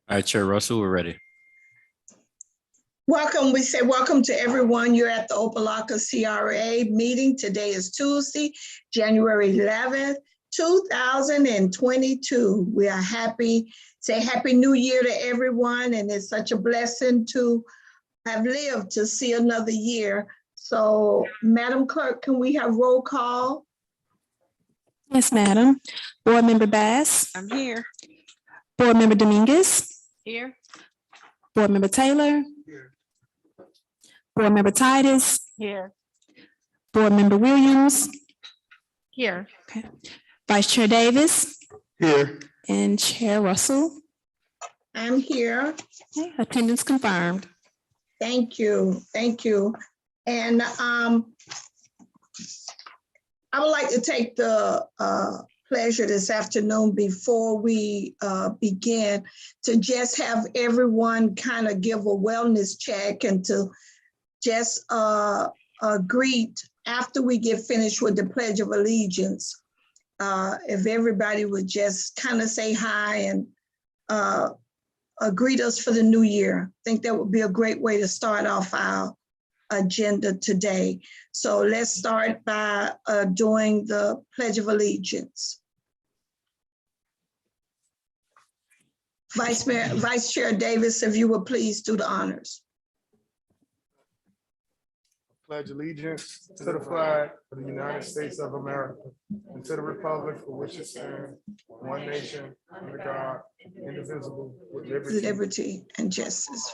All right, Chair Russell, we're ready. Welcome. We say welcome to everyone. You're at the Opa-locka CRA meeting. Today is Tuesday, January 11th, 2022. We are happy. Say Happy New Year to everyone. And it's such a blessing to have lived to see another year. So, Madam Clerk, can we have roll call? Yes, Madam. Board Member Bass. I'm here. Board Member Dominguez. Here. Board Member Taylor. Here. Board Member Titus. Here. Board Member Williams. Here. Okay. Vice Chair Davis. Here. And Chair Russell. I'm here. Okay, attendance confirmed. Thank you. Thank you. And I would like to take the pleasure this afternoon before we begin to just have everyone kind of give a wellness check and to just greet after we get finished with the Pledge of Allegiance. If everybody would just kind of say hi and greet us for the new year. I think that would be a great way to start off our agenda today. So let's start by doing the Pledge of Allegiance. Vice Chair Davis, if you would please do the honors. Pledge allegiance to the flag of the United States of America and to the republic for which it stands, one nation, under God, indivisible, with Liberty and justice.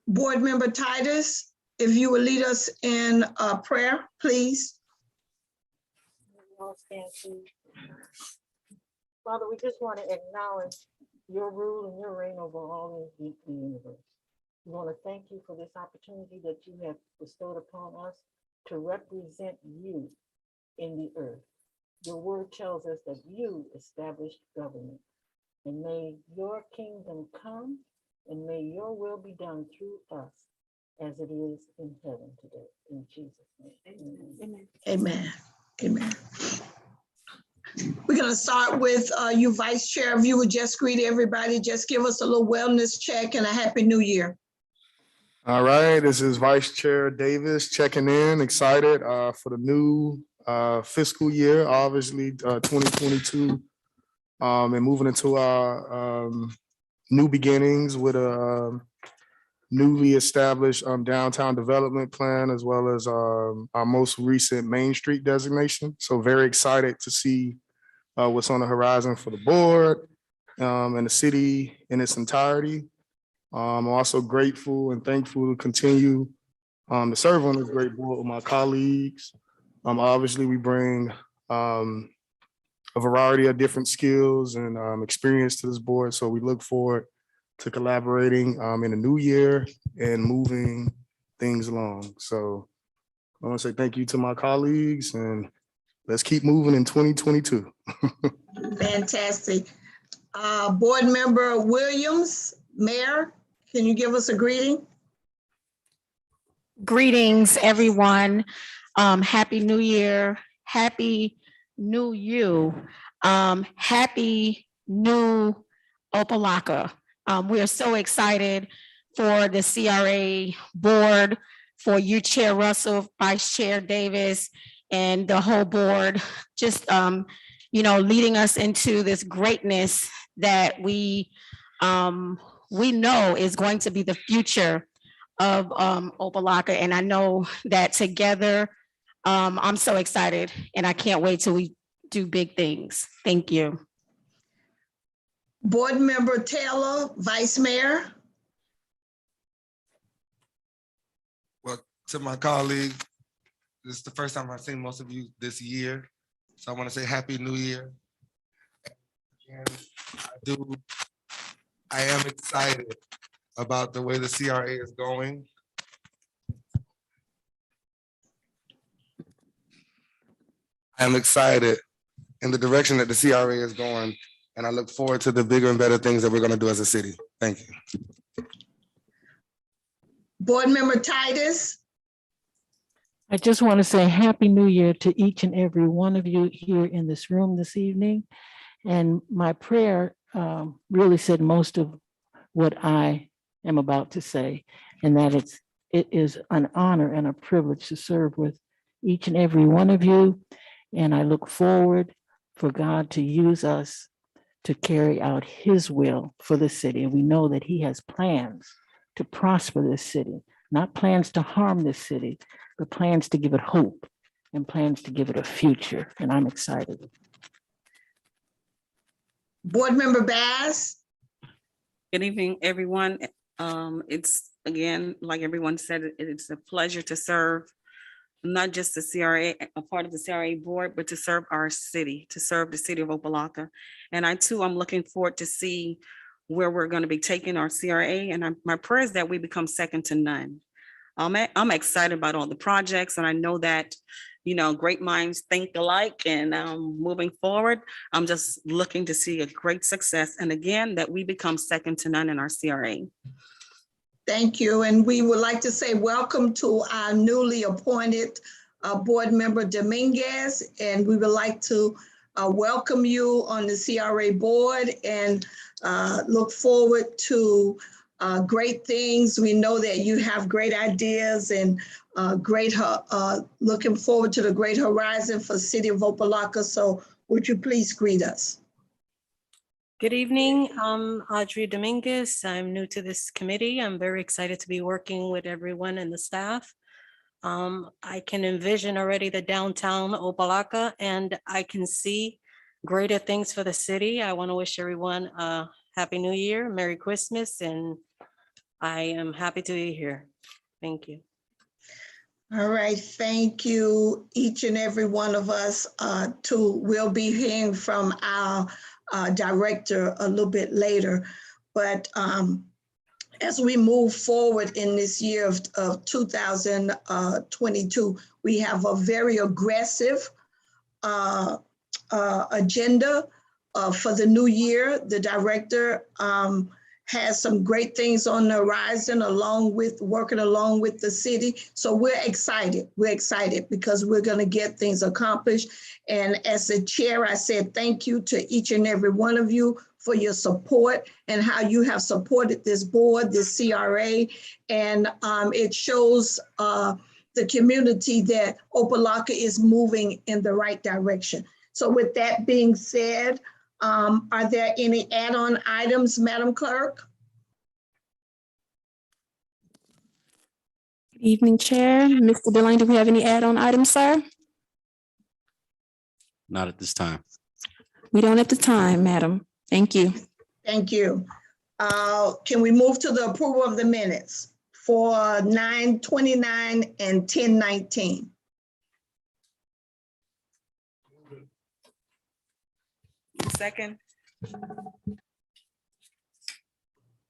Board Member Titus, if you would lead us in a prayer, please. Father, we just want to acknowledge your rule and your reign over all in the universe. We want to thank you for this opportunity that you have bestowed upon us to represent you in the earth. Your word tells us that you established government, and may your kingdom come, and may your will be done through us as it is in heaven today. In Jesus' name. Amen. Amen. Amen. We're going to start with you, Vice Chair. If you would just greet everybody, just give us a little wellness check and a Happy New Year. All right, this is Vice Chair Davis checking in, excited for the new fiscal year, obviously 2022, and moving into our new beginnings with a newly established downtown development plan, as well as our most recent Main Street designation. So very excited to see what's on the horizon for the board and the city in its entirety. I'm also grateful and thankful to continue to serve on this great board with my colleagues. Obviously, we bring a variety of different skills and experience to this board. So we look forward to collaborating in the new year and moving things along. So I want to say thank you to my colleagues, and let's keep moving in 2022. Fantastic. Board Member Williams, Mayor, can you give us a greeting? Greetings, everyone. Happy New Year. Happy New You. Happy New Opa-locka. We are so excited for the CRA board, for you, Chair Russell, Vice Chair Davis, and the whole board, just leading us into this greatness that we know is going to be the future of Opa-locka. And I know that together, I'm so excited, and I can't wait till we do big things. Thank you. Board Member Taylor, Vice Mayor. Well, to my colleague, this is the first time I've seen most of you this year. So I want to say Happy New Year. And I am excited about the way the CRA is going. I'm excited in the direction that the CRA is going, and I look forward to the bigger and better things that we're gonna do as a city. Thank you. Board Member Titus, I just want to say Happy New Year to each and every one of you here in this room this evening. And my prayer really said most of what I am about to say, and that it is an honor and a privilege to serve with each and every one of you. And I look forward for God to use us to carry out his will for the city. And we know that he has plans to prosper this city, not plans to harm this city, but plans to give it hope and plans to give it a future. And I'm excited. Board Member Bass, Good evening, everyone. It's again, like everyone said, it's a pleasure to serve not just the CRA, a part of the CRA board, but to serve our city, to serve the city of Opa-locka. And I too, I'm looking forward to see where we're going to be taking our CRA. And my prayer is that we become second to none. I'm excited about all the projects, and I know that, you know, great minds think alike, and moving forward, I'm just looking to see a great success. And again, that we become second to none in our CRA. thank you. And we would like to say welcome to our newly appointed Board Member Dominguez. And we would like to welcome you on the CRA board and look forward to great things. We know that you have great ideas and looking forward to the great horizon for the city of Opa-locka. So would you please greet us? Good evening, I'm Audrey Dominguez. I'm new to this committee. I'm very excited to be working with everyone and the staff. I can envision already the downtown Opa-locka, and I can see greater things for the city. I want to wish everyone a Happy New Year, Merry Christmas, and I am happy to be here. Thank you. All right, thank you, each and every one of us. We'll be hearing from our director a little bit later. But as we move forward in this year of 2022, we have a very aggressive agenda for the new year. The director has some great things on the horizon working along with the city. So we're excited. We're excited because we're going to get things accomplished. And as the chair, I said thank you to each and every one of you for your support and how you have supported this board, this CRA. And it shows the community that Opa-locka is moving in the right direction. So with that being said, are there any add-on items, Madam Clerk? Good evening, Chair. Mr. Delane, do we have any add-on items, sir? Not at this time. We don't have the time, madam. Thank you. Thank you. Can we move to the approval of the minutes for 9/29 and 10/19? Second.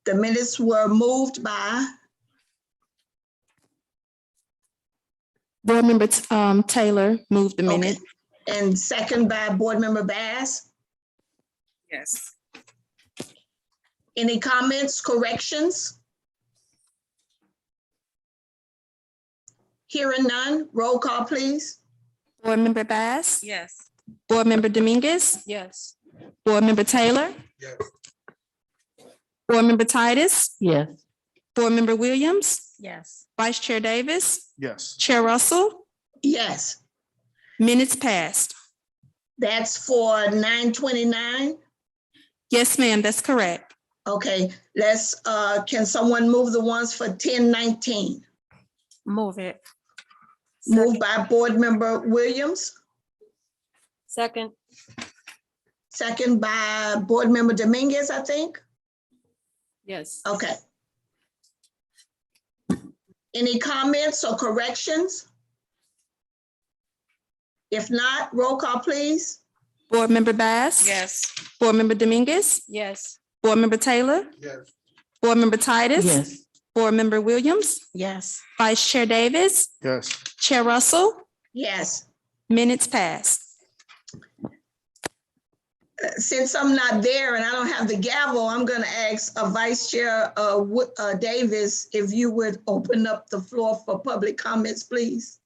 The minutes were moved by Board Member Taylor moved the minute. and second by Board Member Bass. Yes. Any comments, corrections? Hearing none, roll call, please. Board Member Bass? Yes. Board Member Dominguez? Yes. Board Member Taylor? Yes. Board Member Titus? Yes. Board Member Williams? Yes. Vice Chair Davis? Yes. Chair Russell? Yes, Minutes passed. that's for 9/29. Yes, ma'am, that's correct. Okay, can someone move the ones for 10/19? Move it. Moved by Board Member Williams, Second. second by Board Member Dominguez, I think. Yes. Okay. Any comments or corrections? If not, roll call, please. Board Member Bass? Yes. Board Member Dominguez? Yes. Board Member Taylor? Yes. Board Member Titus. Yes. Board Member Williams, Yes. Vice Chair Davis, Yes. Chair Russell, Yes. minutes passed. Since I'm not there and I don't have the gavel, I'm going to ask Vice Chair Davis if you would open up the floor for public comments, please.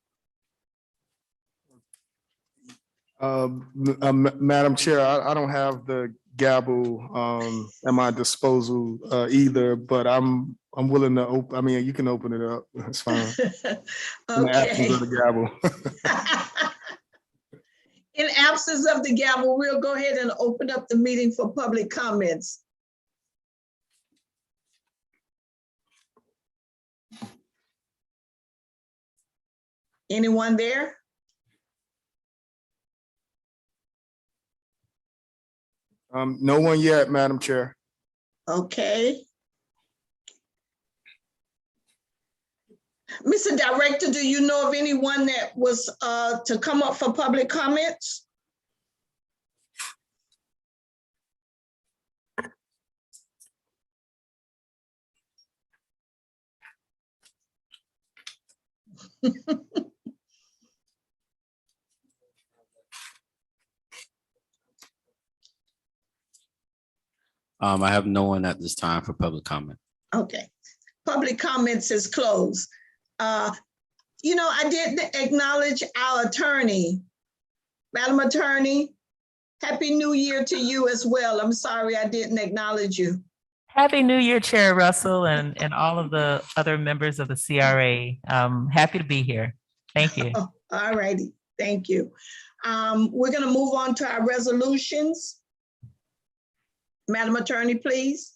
Madam Chair, I don't have the gavel at my disposal either, but I'm willing to open. I mean, you can open it up. It's fine. In the absence of the gavel. In absence of the gavel, we'll go ahead and open up the meeting for public comments. Anyone there? No one yet, Madam Chair. Okay. Mr. Director, do you know of anyone that was to come up for public comments? I have no one at this time for public comment. Okay, public comments is closed. You know, I did acknowledge our attorney. Madam Attorney, Happy New Year to you as well. I'm sorry I didn't acknowledge you. Happy New Year, Chair Russell, and all of the other members of the CRA. Happy to be here. Thank you. Oh, all righty, thank you. We're gonna move on to our resolutions. Madam Attorney, please.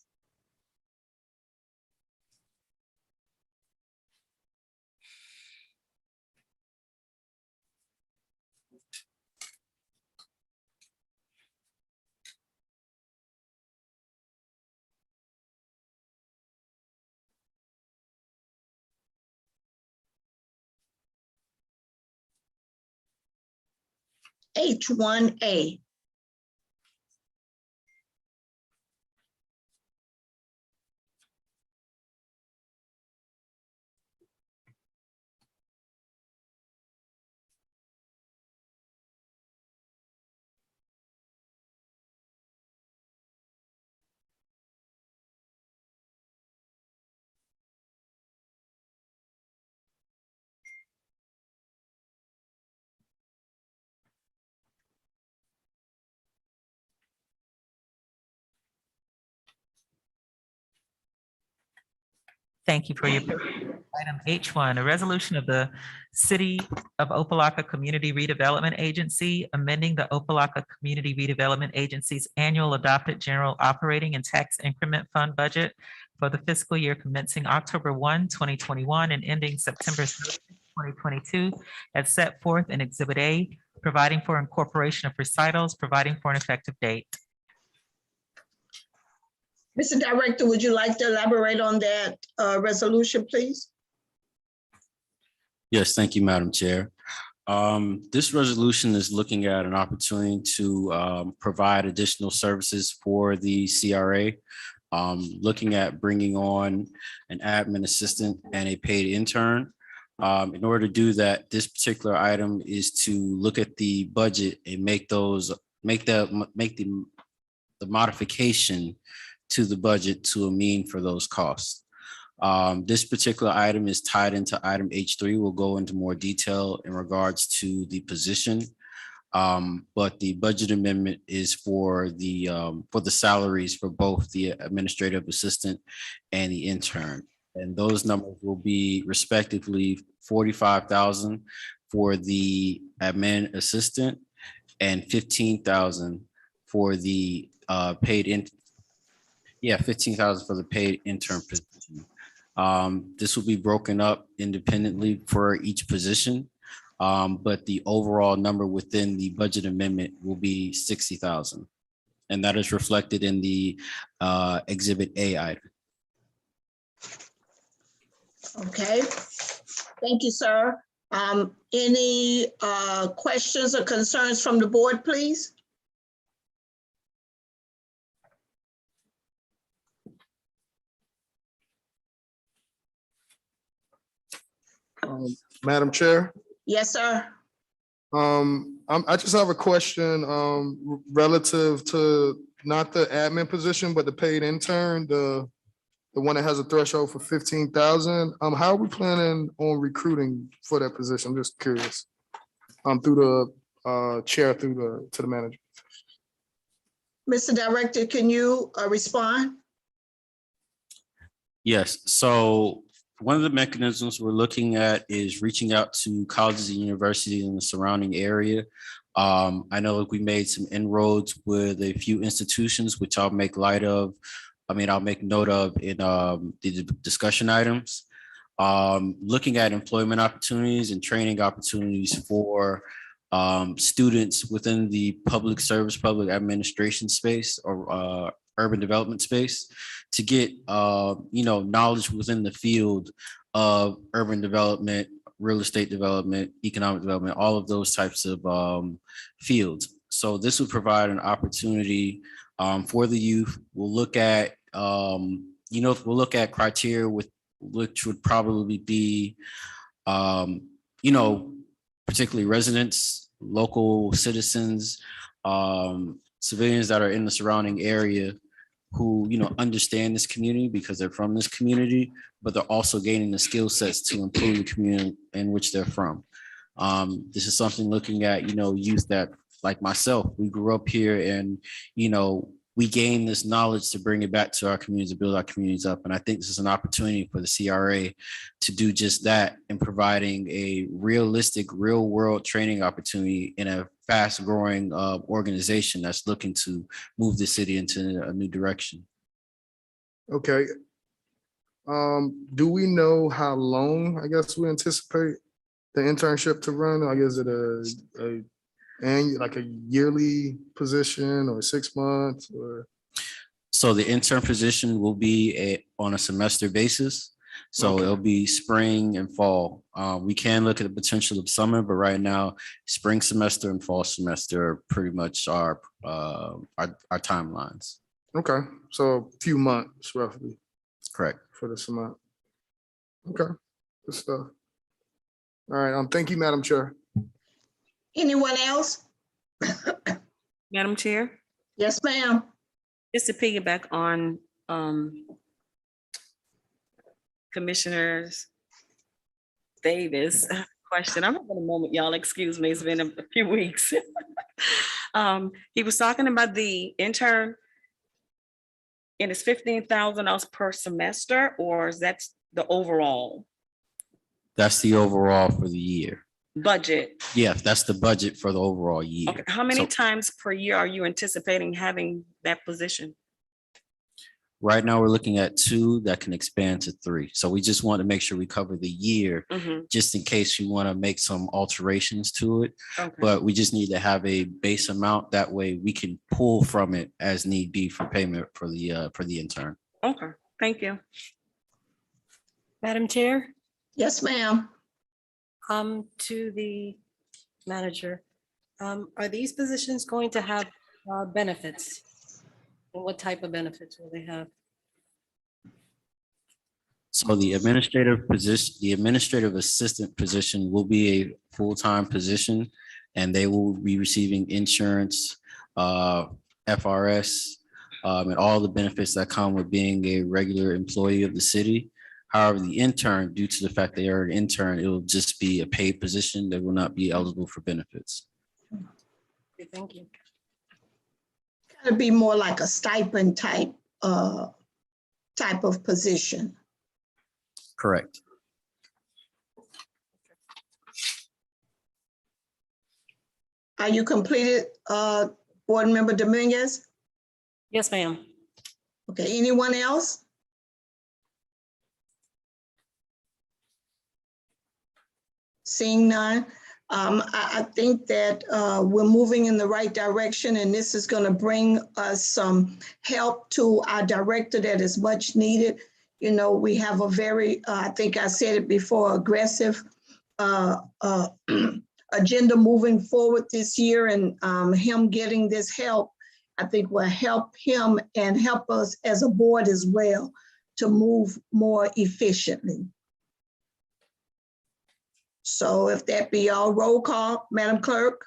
H1A. Thank you for your item H1, a resolution of the City of Opa-locka Community Redevelopment Agency, amending the Opa-locka Community Redevelopment Agency's annual adopted general operating and tax increment fund budget for the fiscal year commencing October 1, 2021 and ending September 30, 2022, as set forth in Exhibit A, providing for incorporation of recitals, providing for an effective date. Mr. Director, would you like to elaborate on that resolution, please? Yes, thank you, Madam Chair. This resolution is looking at an opportunity to provide additional services for the CRA, looking at bringing on an admin assistant and a paid intern. In order to do that, this particular item is to look at the budget and make the modification to the budget to a mean for those costs. This particular item is tied into item H3. We'll go into more detail in regards to the position. But the budget amendment is for the salaries for both the administrative assistant and the intern. And those numbers will be respectively $45,000 for the admin assistant and $15,000 for the $15,000 for the paid intern position. This will be broken up independently for each position, but the overall number within the budget amendment will be $60,000. And that is reflected in the Exhibit A item. Okay, thank you, sir. Any questions or concerns from the board, please? Madam Chair, Yes, sir. I just have a question, relative to not the admin position, but the paid intern, the one that has a threshold for 15,000. How are we planning on recruiting for that position? I'm just curious. Through the chair, to the manager. Mr. Director, can you respond? Yes, so one of the mechanisms we're looking at is reaching out to colleges and universities in the surrounding area. I know we made some inroads with a few institutions, which I'll make light of. I'll make note of in the discussion items. Looking at employment opportunities and training opportunities for students within the public service, public administration space, or urban development space, to get knowledge within the field of urban development, real estate development, economic development, all of those types of fields. So this would provide an opportunity for the youth. We'll look at criteria which would probably be particularly residents, local citizens, civilians that are in the surrounding area who understand this community because they're from this community, but they're also gaining the skill sets to improve the community in which they're from. This is something looking at youth that, like myself, we grew up here, and we gain this knowledge to bring it back to our communities, to build our communities up. And I think this is an opportunity for the CRA to do just that, in providing a realistic, real world training opportunity in a fast growing organization that's looking to move the city into a new direction. Okay. Do we know how long, I guess, we anticipate the internship to run? I guess it a yearly position, or 6 months, or? So the intern position will be on a semester basis. So Okay. it'll be spring and fall. We can look at the potential of summer, but right now, spring semester and fall semester are pretty much our timelines. Okay, so a few months roughly Correct. for the semester. Okay, good stuff. All right, thank you, Madam Chair. Anyone else? Madam Chair, Yes, ma'am. just to piggyback on Commissioner Davis' question. I'm having a moment, y'all. Excuse me. It's been a few weeks. He was talking about the intern, and it's $15,000 per semester, or is that the overall That's the overall for the year. budget? Yeah, that's the budget for the overall year. Okay, how many So times per year are you anticipating having that position? right now, we're looking at 2 that can expand to 3. So we just want to make sure we cover the year, Mhm, just in case you want to make some alterations to it. okay. But we just need to have a base amount. That way we can pull from it as need be for payment for the intern. Okay, thank you. Madam Chair, Yes, ma'am. to the manager, are these positions going to have benefits? And what type of benefits will they have? So the administrative position, the administrative assistant position will be a full-time position, and they will be receiving insurance, FRS, and all the benefits that come with being a regular employee of the city. However, the intern, due to the fact they are an intern, it will just be a paid position. They will not be eligible for benefits. Okay, thank you. It'd be more like a stipend type of position. Correct. Are you completed, Board Member Dominguez? Yes, ma'am. Okay, anyone else? Seeing none, I think that we're moving in the right direction, and this is going to bring us some help to our director that is much needed. You know, we have a very, I think I said it before, aggressive agenda moving forward this year, and him getting this help, I think will help him and help us as a board as well to move more efficiently. So if that be all, roll call, Madam Clerk?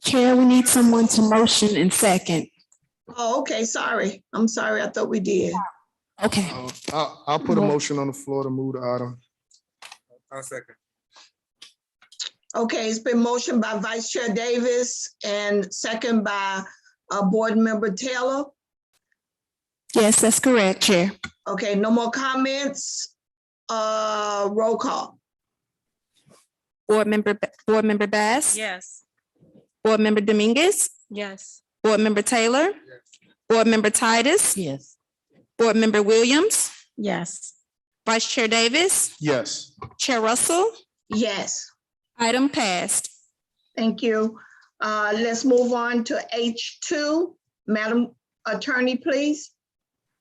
Chair, we need someone to motion and second. Oh, okay, sorry. I'm sorry. I thought we did. Okay. I'll put a motion on the floor to move the item. I'll second. Okay, it's been motioned by Vice Chair Davis and second by Board Member Taylor. Yes, that's correct, Chair. Okay, no more comments. Roll call. Board Member Bass? Yes. Board Member Dominguez? Yes. Board Member Taylor? Board Member Titus? Yes. Board Member Williams? Yes. Vice Chair Davis? Yes. Chair Russell? Yes, Item passed. thank you. Let's move on to H2. Madam Attorney, please.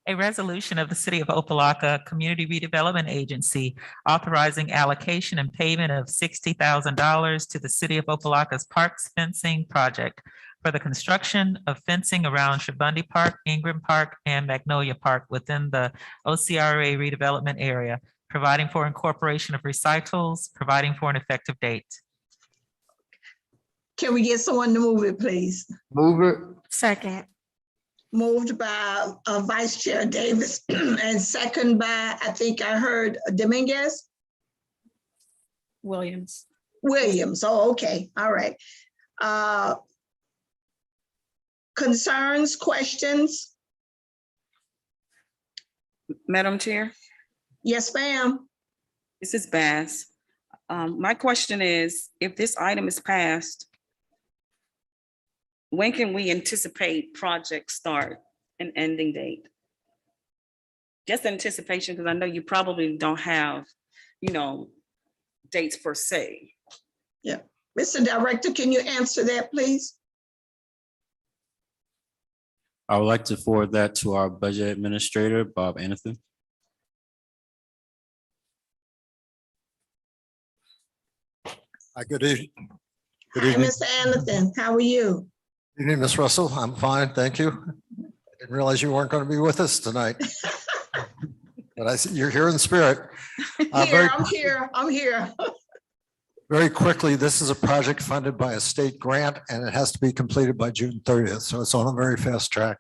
A resolution of the City of Opa-locka Community Redevelopment Agency authorizing allocation and payment of $60,000 to the City of Opa-locka's Parks Fencing Project for the construction of fencing around Shabundy Park, Ingram Park, and Magnolia Park within the OCRA redevelopment area, providing for incorporation of recitals, providing for an effective date. Can we get someone to move it, please? Move it. Second. Moved by Vice Chair Davis and second by, I think I heard Dominguez? Williams. Williams. Oh, okay. All right. Concerns, questions? Madam Chair, Yes, ma'am. this is Bass. My question is, if this item is passed, when can we anticipate project start and ending date? Just anticipation, because I know you probably don't have, dates per se. Mr. Director, can you answer that, please? I would like to forward that to our budget administrator, Bob Anathan. Hi, good evening. Good Hi, evening. Mr. Anderson. How are you? Good evening, Ms. Russell. I'm fine, thank you. I didn't realize you weren't going to be with us tonight. But I see you're here in spirit. I'm here. Very quickly, this is a project funded by a state grant and it has to be completed by June 30th. So it's on a very fast track.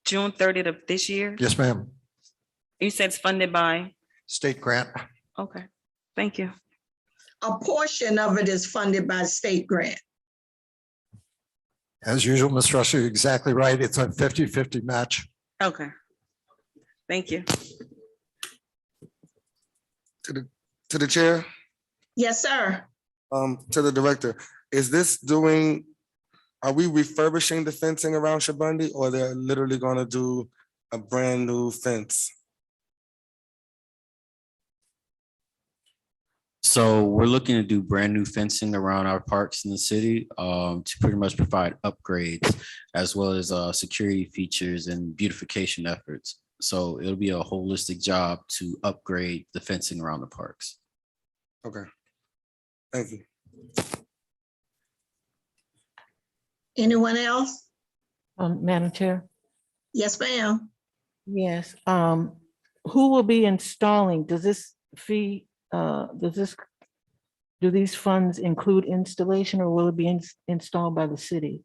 June 30th of this year? Yes, ma'am. You said it's funded by? State grant. Okay, thank you. A portion of it is funded by state grant. As usual, Ms. Russell, you're exactly right. It's a 50-50 match. Okay, thank you. To the chair, Yes, sir. to the director, are we refurbishing the fencing around Shabundy, or they're literally gonna do a brand new fence? So we're looking to do brand new fencing around our parks in the city to pretty much provide upgrades as well as security features and beautification efforts. So it'll be a holistic job to upgrade the fencing around the parks. Okay, thank you. Anyone else? Madam Chair? Yes, ma'am. Yes. Who will be installing? Does this fee, do these funds include installation, or will it be installed by the city?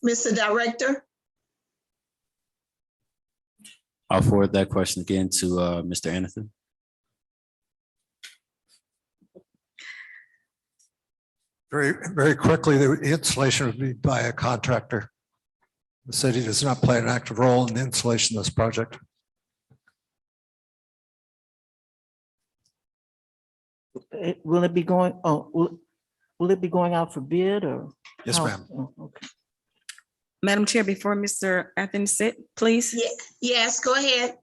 Mr. Director? I'll forward that question again to Mr. Anathan. Very, very quickly, the installation would be by a contractor. The city does not play an active role in the installation of this project. Will it be going, will it be going out for bid, or? Yes, how? ma'am. Oh, okay. Madam Chair, before Mr. Athens sit, please, Yes, go ahead.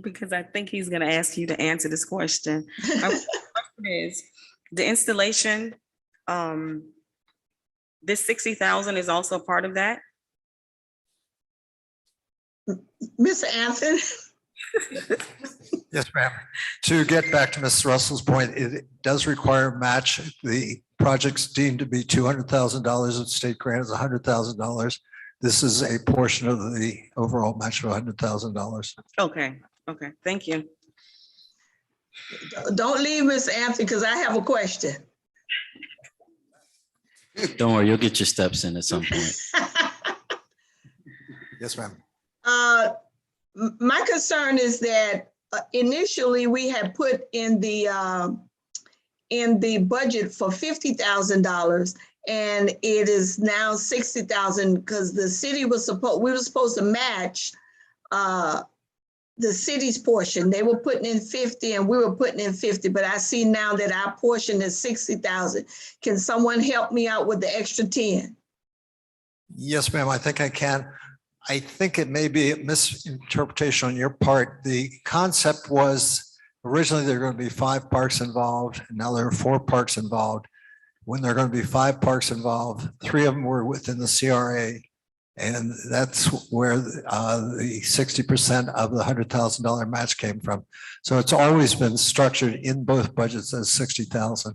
because I think he's gonna ask you to answer this question. Our question is, the installation, this 60,000 is also part of that? Mr. Anthony? Yes, ma'am. To get back to Ms. Russell's point, it does require a match. The project's deemed to be $200,000 of state grant is $100,000. This is a portion of the overall match of $100,000. Okay, okay, thank you. Don't leave, Mr. Anthony, because I have a question. Don't worry, you'll get your steps in at some point. Yes, ma'am. My concern is that initially we had put in the budget for $50,000, and it is now $60,000 because the city we were supposed to match the city's portion. They were putting in 50 and we were putting in 50, but I see now that our portion is 60,000. Can someone help me out with the extra 10? Yes, ma'am, I think I can. I think it may be a misinterpretation on your part. The concept was originally there are going to be 5 parks involved, and now there are 4 parks involved. When there are going to be 5 parks involved, 3 of them were within the CRA. And that's where the 60% of the $100,000 match came from. So it's always been structured in both budgets as 60,000.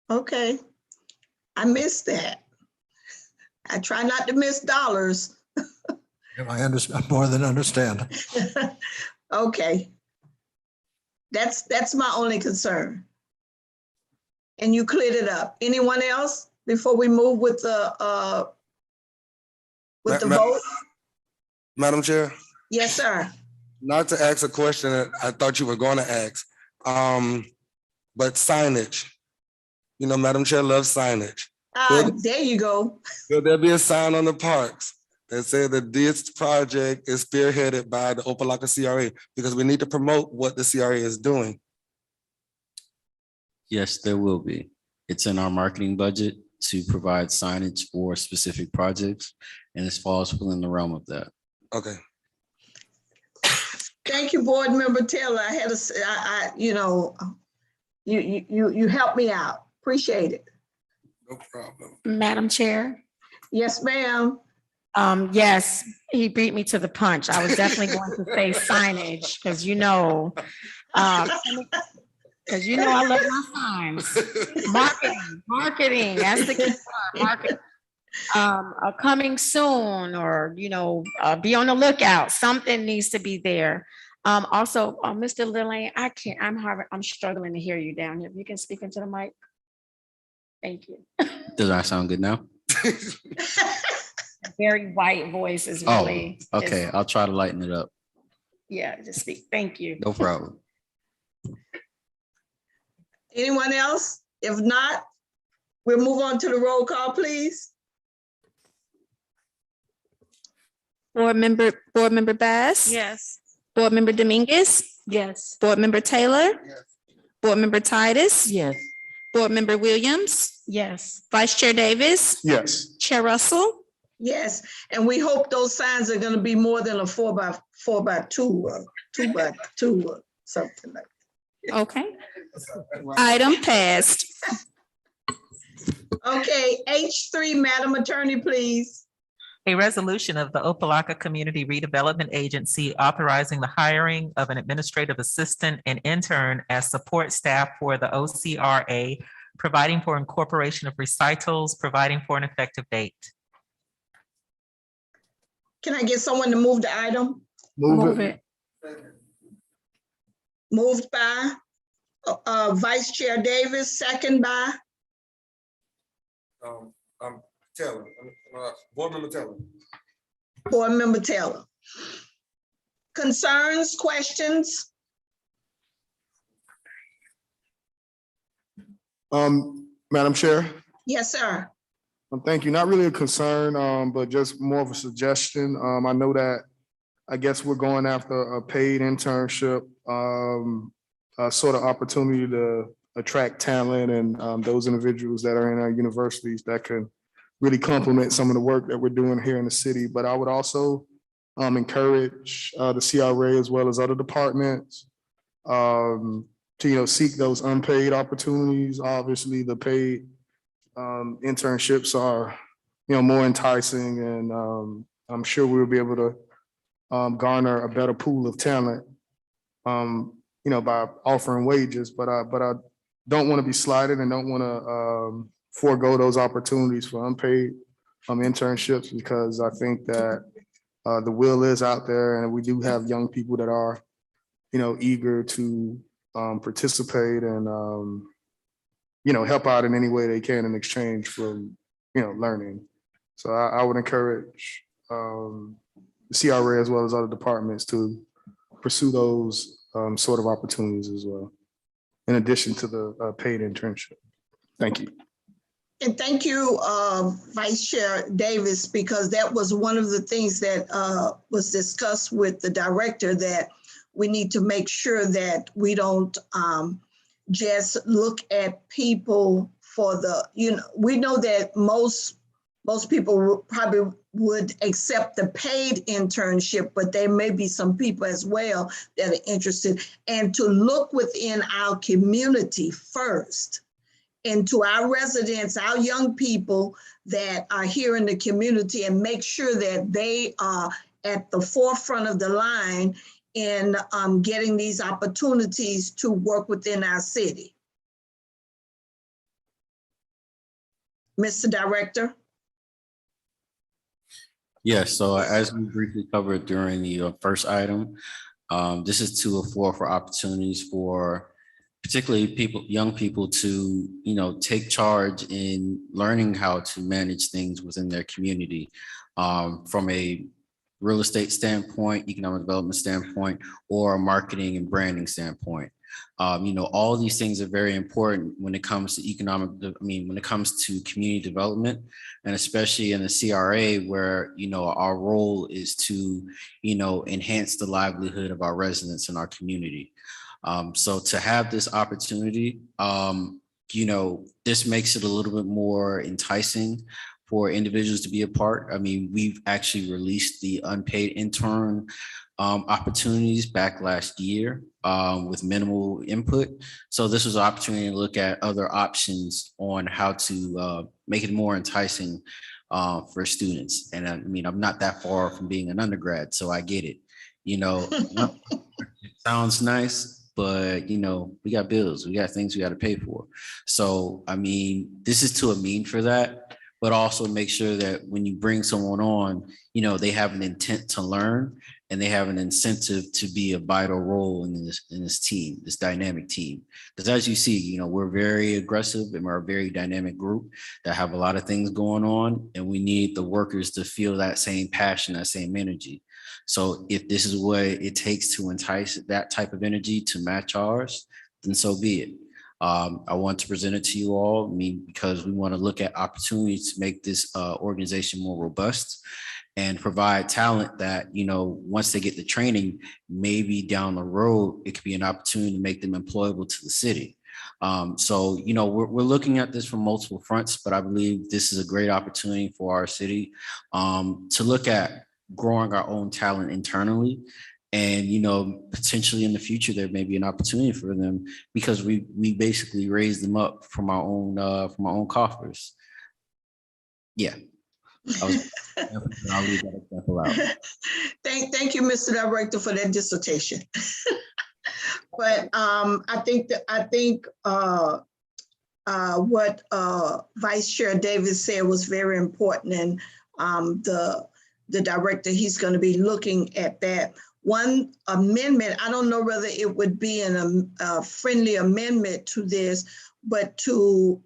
Okay, I missed that. I try not to miss dollars. I understand, more than understand. Okay. That's my only concern. And you cleared it up. Anyone else before we move with the vote? Madam Chair, Yes, sir. not to ask a question that I thought you were going to ask, but signage. You know, Madam Chair loves signage. There you go. Will there be a sign on the parks that said that this project is spearheaded by the Opa-locka CRA? Because we need to promote what the CRA is doing. Yes, there will be. It's in our marketing budget to provide signage for specific projects, and this falls within the realm of that. Okay. Thank you, Board Member Taylor. I had you helped me out. Appreciate it. No problem. Madam Chair. Yes, ma'am. Yes, he beat me to the punch. I was definitely going to say signage because I love my signs. Marketing, that's the key word, marketing. Coming soon, or be on the lookout. Something needs to be there. Also, Mr. Lillian, I'm struggling to hear you down here. If you can speak into the mic. Thank you. Does that sound good now? Very white voice is really. Okay, I'll try to lighten it up. Yeah, just speak. Thank you. No problem. Anyone else? If not, we'll move on to the roll call, please. Board Member Bass? Yes. Board Member Dominguez? Yes. Board Member Taylor? Yes. Board Member Titus? Yes. Board Member Williams? Yes. Vice Chair Davis? Yes. Chair Russell? Yes, and we hope those signs are going to be more than a 4x2 or 2x2 or something like that. Okay. Item passed. Okay, H3, Madam Attorney, please. A resolution of the Opa-locka Community Redevelopment Agency authorizing the hiring of an administrative assistant and intern as support staff for the OCRA, providing for incorporation of recitals, providing for an effective date. Can I get someone to move the item? Move it. Moved by Vice Chair Davis, second by Taylor, Board Member Taylor. Board Member Taylor. Concerns, questions? Madam Chair. Yes, sir. Thank you. Not really a concern, but just more of a suggestion. I know that I guess we're going after a paid internship, sort of opportunity to attract talent and those individuals that are in our universities that can really complement some of the work that we're doing here in the city. But I would also encourage the CRA as well as other departments to seek those unpaid opportunities. Obviously, the paid internships are more enticing, and I'm sure we'll be able to garner a better pool of talent by offering wages. But I don't want to be slighted and don't want to forego those opportunities for unpaid internships, because I think that the will is out there, and we do have young people that are, eager to participate and, help out in any way they can in exchange for, learning. So I would encourage the CRA as well as other departments to pursue those sort of opportunities as well, in addition to the paid internship. Thank you. And thank you, Vice Chair Davis, because that was one of the things that was discussed with the director, that we need to make sure that we don't just look at people for the, we know that most people probably would accept the paid internship, but there may be some people as well that are interested, and to look within our community first, and to our residents, our young people that are here in the community, and make sure that they are at the forefront of the line in getting these opportunities to work within our city. Mr. Director? Yes, so as we briefly covered during the first item, this is to afford for opportunities for particularly young people to, take charge in learning how to manage things within their community, from a real estate standpoint, economic development standpoint, or a marketing and branding standpoint. All these things are very important when it comes to when it comes to community development, and especially in the CRA, where, our role is to, enhance the livelihood of our residents in our community. So to have this opportunity, this makes it a little bit more enticing for individuals to be a part. We've actually released the unpaid intern opportunities back last year with minimal input. So this was an opportunity to look at other options on how to make it more enticing for students. And I'm not that far from being an undergrad, so I get it. It sounds nice, but we got bills, we got things we got to pay for. So this is to amend for that, but also make sure that when you bring someone on, they have an intent to learn, and they have an incentive to be a vital role in this team, this dynamic team. Because as you see, we're very aggressive, and we're a very dynamic group that have a lot of things going on, and we need the workers to feel that same passion, that same energy. So if this is what it takes to entice that type of energy to match ours, then so be it. I want to present it to you all, because we want to look at opportunities to make this organization more robust and provide talent that, once they get the training, maybe down the road, it could be an opportunity to make them employable to the city. So, we're looking at this from multiple fronts, but I believe this is a great opportunity for our city to look at growing our own talent internally. And, potentially in the future, there may be an opportunity for them, because we basically raise them up from our own coffers. Yeah. I'll leave that example out. Thank you, Mr. Director, for that dissertation. But I think what Vice Chair Davis said was very important, and the director, he's going to be looking at that. One amendment, I don't know whether it would be a friendly amendment to this, but to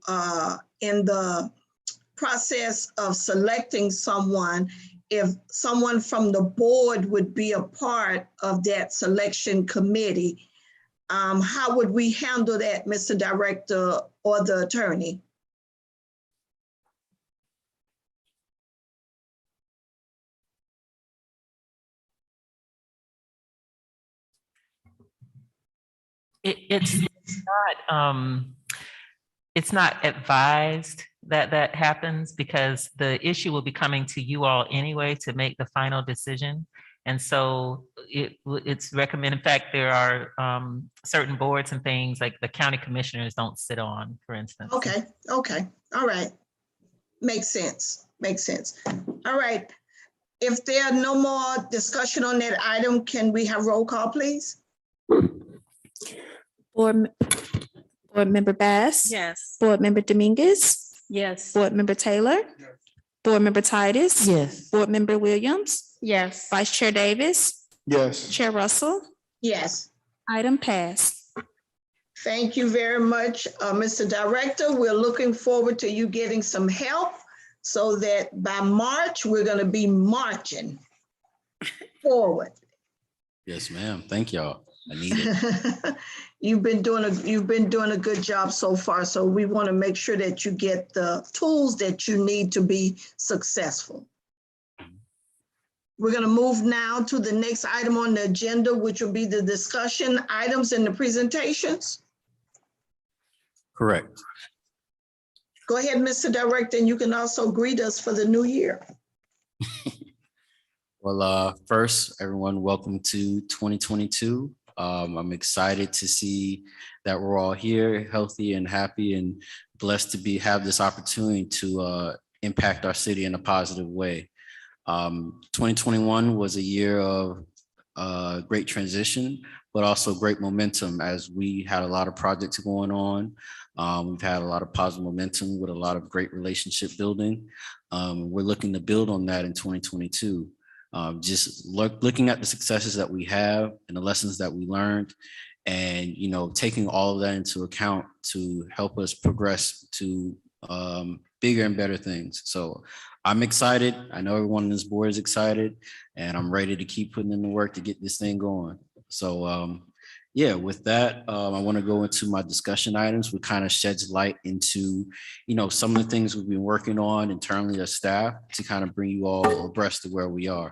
in the process of selecting someone, if someone from the board would be a part of that selection committee, how would we handle that, Mr. Director or the attorney? It's not advised that happens, because the issue will be coming to you all anyway to make the final decision. And so it's recommended. In fact, there are certain boards and things like the county commissioners don't sit on, for instance. Okay, all right. Makes sense. All right. If there are no more discussion on that item, can we have roll call, please? Board Member Bass? Yes. Board Member Dominguez? Yes. Board Member Taylor, Board Member Titus, Yes. Board Member Williams, Yes. Vice Chair Davis, Yes. Chair Russell, Yes. item passed. Thank you very much, Mr. Director. We're looking forward to you getting some help so that by March, we're going to be marching forward. Yes, ma'am. Thank y'all. I need it. You've been doing a good job so far. So we want to make sure that you get the tools that you need to be successful. We're going to move now to the next item on the agenda, which will be the discussion items and the presentations. Correct. Go ahead, Mr. Director, and you can also greet us for the new year. Well, first, everyone, welcome to 2022. I'm excited to see that we're all here, healthy and happy, and blessed to have this opportunity to impact our city in a positive way. 2021 was a year of great transition, but also great momentum as we had a lot of projects going on. We've had a lot of positive momentum with a lot of great relationship building. We're looking to build on that in 2022. Just looking at the successes that we have and the lessons that we learned, and taking all of that into account to help us progress to bigger and better things. So I'm excited. I know everyone on this board is excited, and I'm ready to keep putting in the work to get this thing going. So yeah, with that, I want to go into my discussion items, which kind of sheds light into, some of the things we've been working on internally as staff to kind of bring you all abreast of where we are.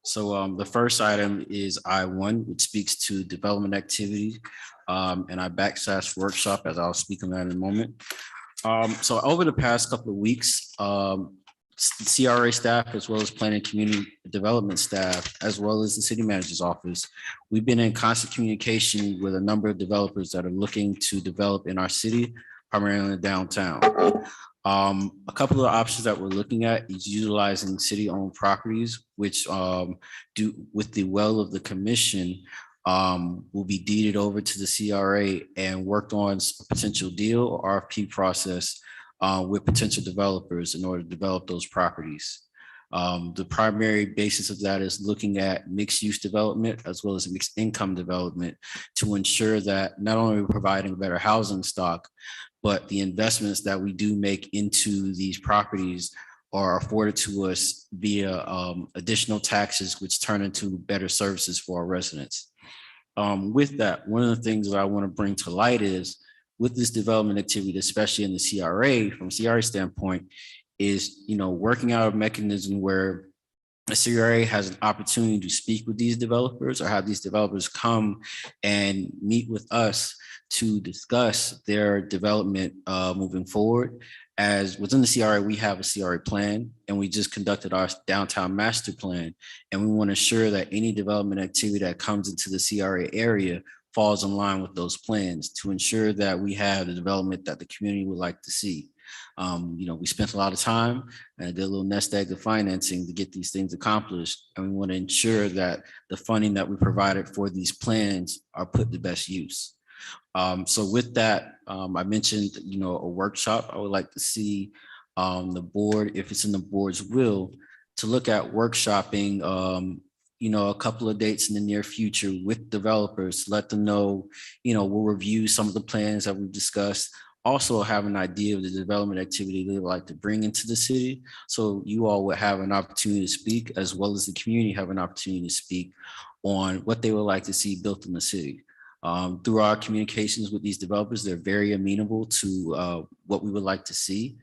So the first item is I1, which speaks to development activity and our backslash workshop, as I'll speak on that in a moment. So over the past couple of weeks, CRA staff, as well as planning community development staff, as well as the city manager's office, we've been in constant communication with a number of developers that are looking to develop in our city, primarily in the downtown. A couple of options that we're looking at is utilizing city-owned properties, which with the will of the commission, will be deeded over to the CRA and worked on a potential deal or RFP process with potential developers in order to develop those properties. The primary basis of that is looking at mixed use development as well as mixed income development to ensure that not only are we providing better housing stock, but the investments that we do make into these properties are afforded to us via additional taxes, which turn into better services for our residents. With that, one of the things that I want to bring to light is with this development activity, especially in the CRA, from CRA standpoint, is working out a mechanism where a CRA has an opportunity to speak with these developers or have these developers come and meet with us to discuss their development moving forward. As within the CRA, we have a CRA plan, and we just conducted our downtown master plan, and we want to ensure that any development activity that comes into the CRA area falls in line with those plans to ensure that we have the development that the community would like to see. We spent a lot of time and did a little nest egg of financing to get these things accomplished. And we want to ensure that the funding that we provided for these plans are put to best use. So with that, I mentioned, a workshop. I would like to see the board, if it's in the board's will, to look at workshopping, a couple of dates in the near future with developers, let them know, we'll review some of the plans that we've discussed. Also have an idea of the development activity they would like to bring into the city. So you all would have an opportunity to speak, as well as the community have an opportunity to speak on what they would like to see built in the city. Through our communications with these developers, they're very amenable to what we would like to see.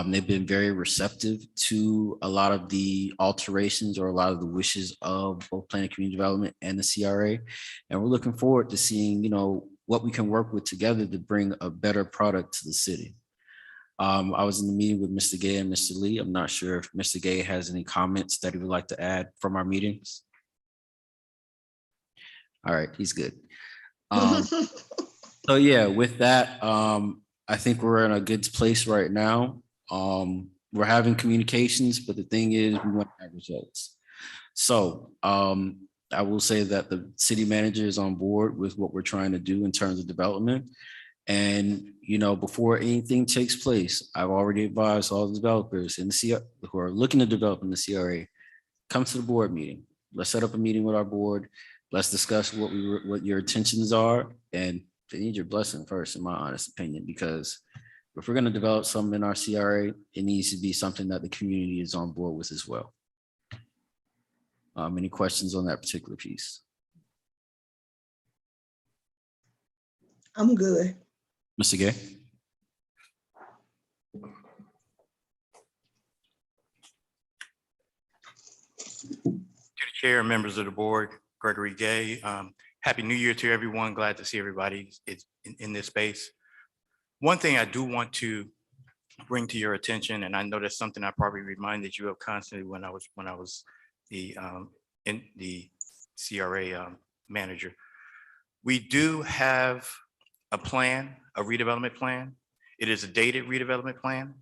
They've been very receptive to a lot of the alterations or a lot of the wishes of both planning community development and the CRA. And we're looking forward to seeing, what we can work with together to bring a better product to the city. I was in the meeting with Mr. Gay and Mr. Lee. I'm not sure if Mr. Gay has any comments that he would like to add from our meetings. All right, he's good. So yeah, with that, I think we're in a good place right now. We're having communications, but the thing is we want to have results. So I will say that the city manager is on board with what we're trying to do in terms of development. And, before anything takes place, I've already advised all the developers in the CR who are looking to develop in the CRA, come to the board meeting. Let's set up a meeting with our board. Let's discuss what your intentions are. And they need your blessing first, in my honest opinion, because if we're going to develop something in our CRA, it needs to be something that the community is on board with as well. Any questions on that particular piece? I'm good. Mr. Gay? To the chair, members of the board, Gregory Gay. Happy New Year to everyone. Glad to see everybody in this space. One thing I do want to bring to your attention, and I know that's something I probably reminded you of constantly when I was the in the CRA manager. We do have a plan, a redevelopment plan. It is a dated redevelopment plan,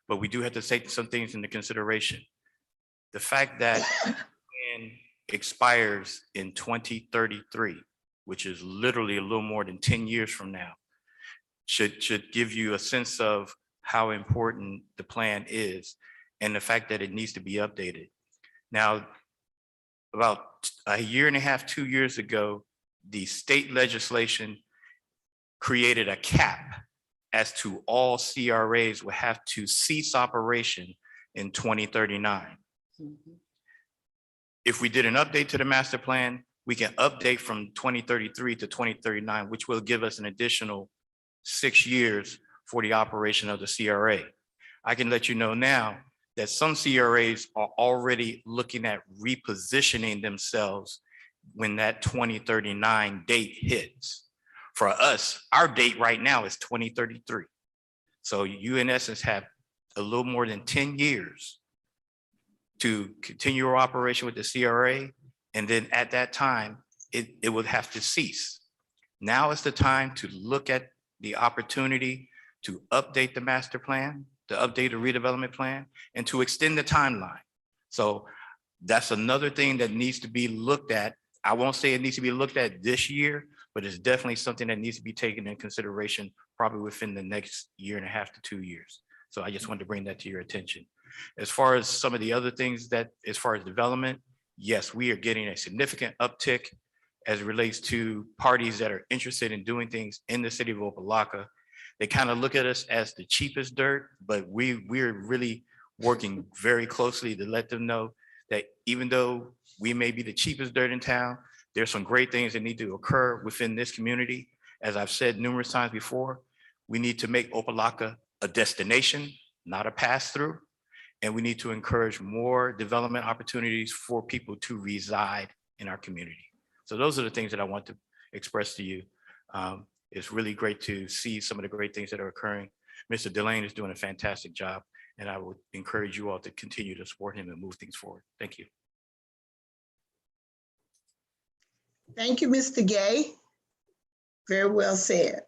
but we do have to take some things into consideration. The fact that plan expires in 2033, which is literally a little more than 10 years from now, should give you a sense of how important the plan is and the fact that it needs to be updated. Now, about a year and a half, 2 years ago, the state legislation created a cap as to all CRAs will have to cease operation in 2039. If we did an update to the master plan, we can update from 2033 to 2039, which will give us an additional 6 years for the operation of the CRA. I can let you know now that some CRAs are already looking at repositioning themselves when that 2039 date hits. For us, our date right now is 2033. So you in essence have a little more than 10 years to continue your operation with the CRA. And then at that time, it would have to cease. Now is the time to look at the opportunity to update the master plan, to update the redevelopment plan, and to extend the timeline. So that's another thing that needs to be looked at. I won't say it needs to be looked at this year, but it's definitely something that needs to be taken in consideration probably within the next year and a half to 2 years. So I just wanted to bring that to your attention. As far as some of the other things that, as far as development, yes, we are getting a significant uptick as it relates to parties that are interested in doing things in the city of Opa-locka. They kind of look at us as the cheapest dirt, but we're really working very closely to let them know that even though we may be the cheapest dirt in town, there's some great things that need to occur within this community. As I've said numerous times before, we need to make Opa-locka a destination, not a pass-through. And we need to encourage more development opportunities for people to reside in our community. So those are the things that I want to express to you. It's really great to see some of the great things that are occurring. Mr. Delane is doing a fantastic job, and I would encourage you all to continue to support him and move things forward. Thank you. Thank you, Mr. Gay. Very well said.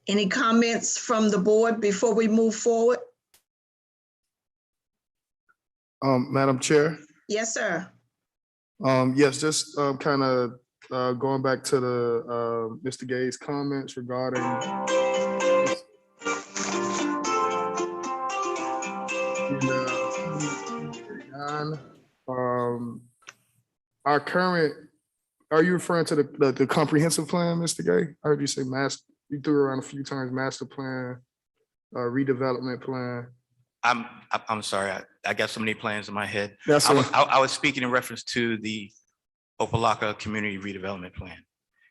Any comments from the board before we move forward? Madam Chair. Yes, sir. Yes, just kind of going back to the Mr. Gay's comments regarding our current, are you referring to the comprehensive plan, Mr. Gay? I heard you say you threw around a few times, master plan, redevelopment plan. I'm sorry, I got so many plans in my head. That's I was speaking in reference to the Opa-locka Community Redevelopment Plan.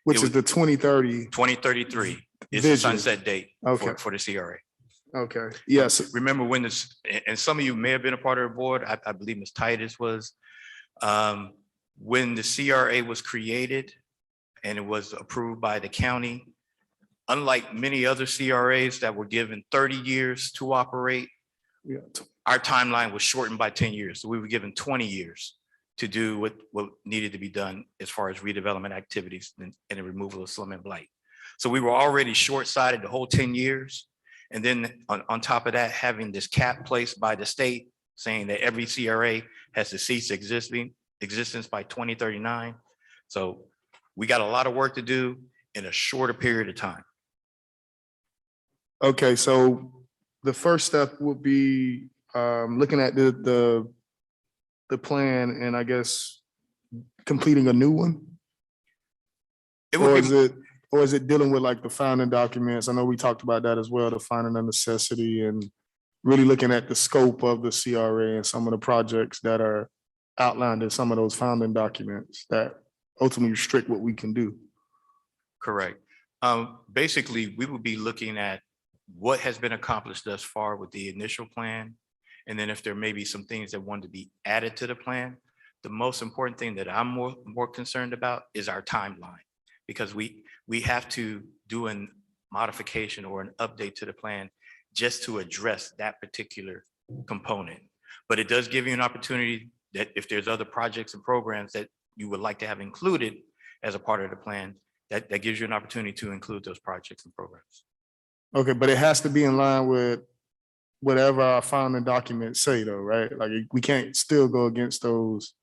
Which is the 2030. 2033 is the Vision. sunset date Okay. for the CRA. Okay, yes. Remember when this, and some of you may have been a part of the board, I believe Ms. Titus was, when the CRA was created and it was approved by the county, unlike many other CRAs that were given 30 years to operate, Yeah. our timeline was shortened by 10 years. So we were given 20 years to do what needed to be done as far as redevelopment activities and the removal of slum and blight. So we were already short-sighted the whole 10 years. And then on top of that, having this cap placed by the state saying that every CRA has to cease existence by 2039. So we got a lot of work to do. in a shorter period of time. Okay, so the first step would be looking at the plan and I guess completing a new one? It would be Or is it dealing with like the founding documents? I know we talked about that as well, the finding of necessity and really looking at the scope of the CRA and some of the projects that are outlined in some of those founding documents that ultimately restrict what we can do. correct. Basically, we would be looking at what has been accomplished thus far with the initial plan. And then if there may be some things that want to be added to the plan, the most important thing that I'm more concerned about is our timeline. Because we have to do a modification or an update to the plan just to address that particular component. But it does give you an opportunity that if there's other projects and programs that you would like to have included as a part of the plan, that gives you an opportunity to include those projects and programs. Okay, but it has to be in line with whatever our founding documents say though, right? Like we can't still go against those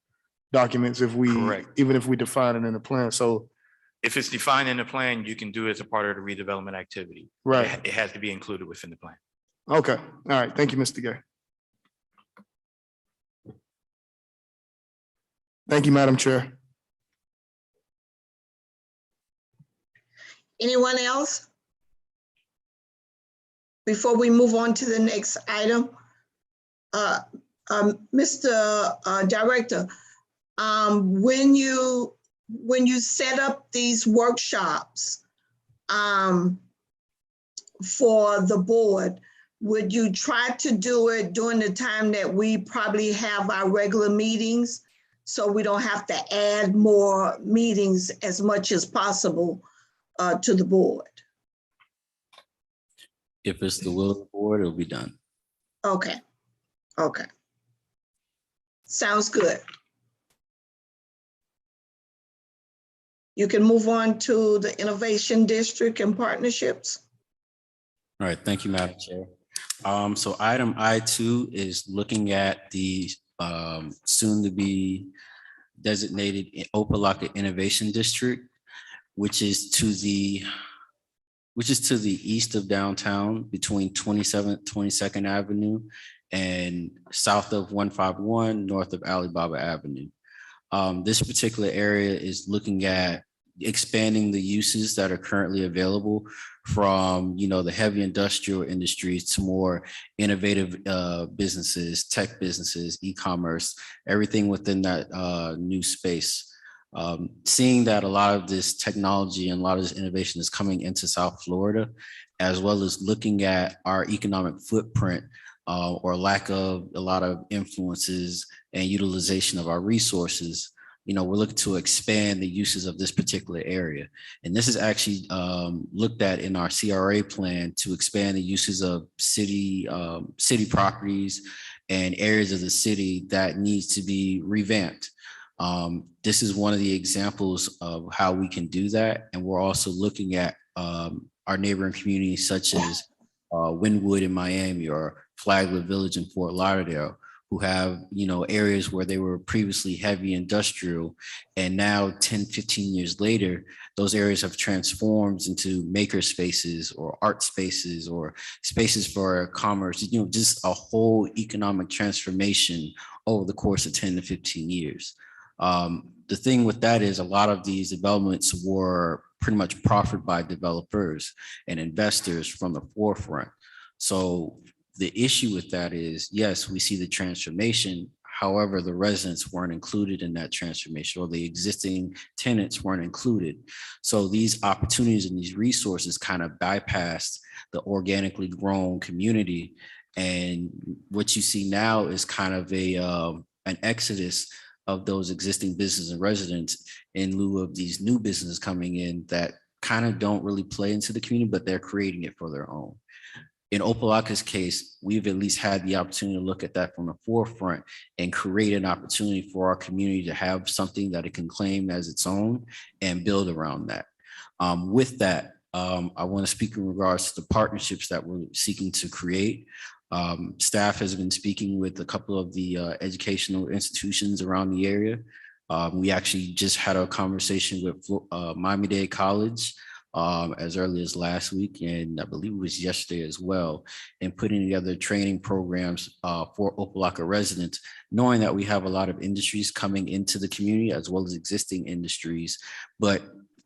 documents if we, Correct. even if we define it in the plan. So, If it's defined in the plan, you can do it as a part of the redevelopment activity. right. It has to be included within the plan. Okay, all right. Thank you, Mr. Gay. Thank you, Madam Chair. Anyone else? Before we move on to the next item, Mr. Director, when you set up these workshops for the board, would you try to do it during the time that we probably have our regular meetings? So we don't have to add more meetings as much as possible to the board? If it's the will of the board, it'll be done. Okay, okay. Sounds good. You can move on to the Innovation District and Partnerships. All right, thank you, Madam Chair. So item I2 is looking at the soon to be designated Opa-locka Innovation District, which is to the east of downtown between 27th, 22nd Avenue and south of 151, north of Alibaba Avenue. This particular area is looking at expanding the uses that are currently available from, the heavy industrial industries to more innovative businesses, tech businesses, e-commerce, everything within that new space. Seeing that a lot of this technology and a lot of this innovation is coming into South Florida, as well as looking at our economic footprint or lack of a lot of influences and utilization of our resources, we're looking to expand the uses of this particular area. And this is actually looked at in our CRA plan to expand the uses of city properties and areas of the city that needs to be revamped. This is one of the examples of how we can do that. And we're also looking at our neighboring communities such as Wynwood in Miami or Flagler Village in Fort Lauderdale, who have, areas where they were previously heavy industrial. And now 10, 15 years later, those areas have transformed into maker spaces or art spaces or spaces for commerce, just a whole economic transformation over the course of 10 to 15 years. The thing with that is a lot of these developments were pretty much proffered by developers and investors from the forefront. So the issue with that is, yes, we see the transformation. However, the residents weren't included in that transformation, or the existing tenants weren't included. So these opportunities and these resources kind of bypassed the organically grown community. And what you see now is kind of an exodus of those existing business and residents in lieu of these new businesses coming in that kind of don't really play into the community, but they're creating it for their own. In Opa-locka's case, we've at least had the opportunity to look at that from the forefront and create an opportunity for our community to have something that it can claim as its own and build around that. With that, I want to speak in regards to the partnerships that we're seeking to create. Staff has been speaking with a couple of the educational institutions around the area. We actually just had a conversation with Miami-Dade College as early as last week, and I believe it was yesterday as well, and putting together training programs for Opa-locka residents, knowing that we have a lot of industries coming into the community as well as existing industries, but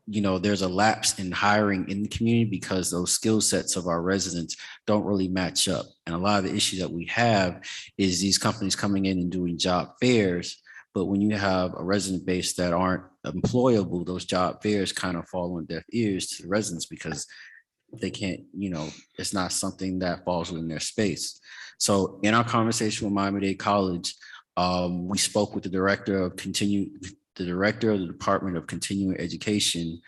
there's a lapse in hiring in the community because those skill sets of our residents don't really match up. And a lot of the issue that we have is these companies coming in and doing job fairs. But when you have a resident base that aren't employable, those job fairs kind of fall on deaf ears to the residents because they can't, it's not something that falls within their space. So in our conversation with Miami-Dade College, we spoke with the director of the Department of Continuing Education,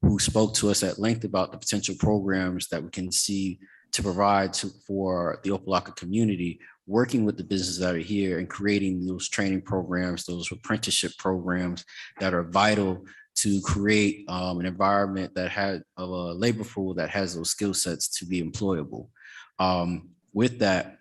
who spoke to us at length about the potential programs that we can see to provide for the Opa-locka community, working with the businesses that are here and creating those training programs, those apprenticeship programs that are vital to create an environment that has a labor pool that has those skill sets to be employable. With that,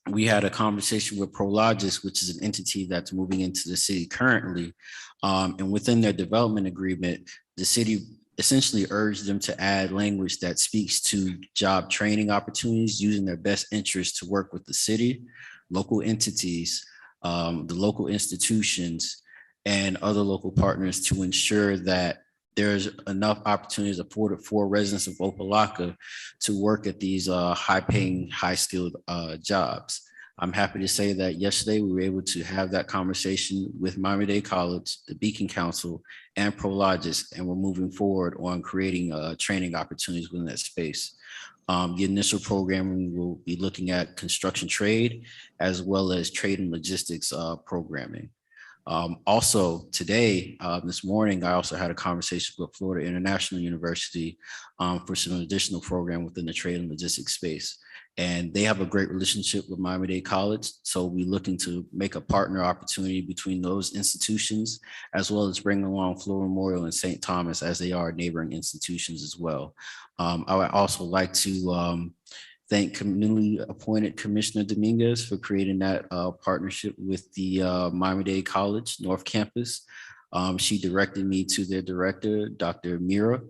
we had a conversation with Prologis, which is an entity that's moving into the city currently. And within their development agreement, the city essentially urged them to add language that speaks to job training opportunities, using their best interest to work with the city, local entities, the local institutions, and other local partners to ensure that there's enough opportunities afforded for residents of Opa-locka to work at these high-paying, high-skilled jobs. I'm happy to say that yesterday we were able to have that conversation with Miami-Dade College, the Beacon Council, and Prologis, and we're moving forward on creating training opportunities within that space. The initial programming will be looking at construction trade, as well as trade and logistics programming. Also today, this morning, I also had a conversation with Florida International University for some additional program within the trade and logistics space. And they have a great relationship with Miami-Dade College. So we're looking to make a partner opportunity between those institutions, as well as bring along Florida Memorial and St. Thomas as they are neighboring institutions as well. I would also like to thank newly appointed Commissioner Dominguez for creating that partnership with the Miami-Dade College North Campus. She directed me to their director, Dr. Mira,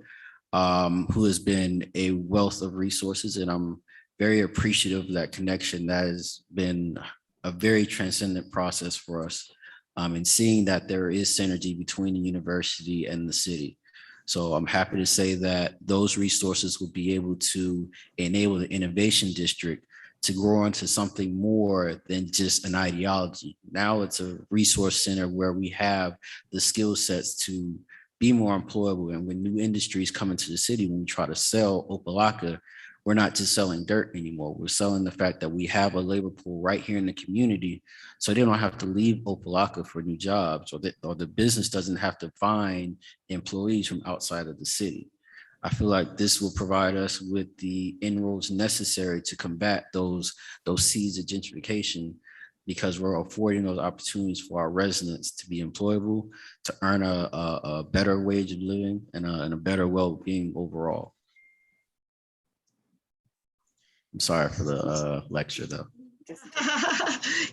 who has been a wealth of resources, and I'm very appreciative of that connection. That has been a very transcendent process for us, and seeing that there is synergy between the university and the city. So I'm happy to say that those resources will be able to enable the innovation district to grow into something more than just an ideology. Now it's a resource center where we have the skill sets to be more employable. And when new industries come into the city, when we try to sell Opa-locka, we're not just selling dirt anymore. We're selling the fact that we have a labor pool right here in the community, so they don't have to leave Opa-locka for new jobs, or the business doesn't have to find employees from outside of the city. I feel like this will provide us with the inroads necessary to combat those seeds of gentrification, because we're affording those opportunities for our residents to be employable, to earn a better wage of living and a better well-being overall. I'm sorry for the lecture, though.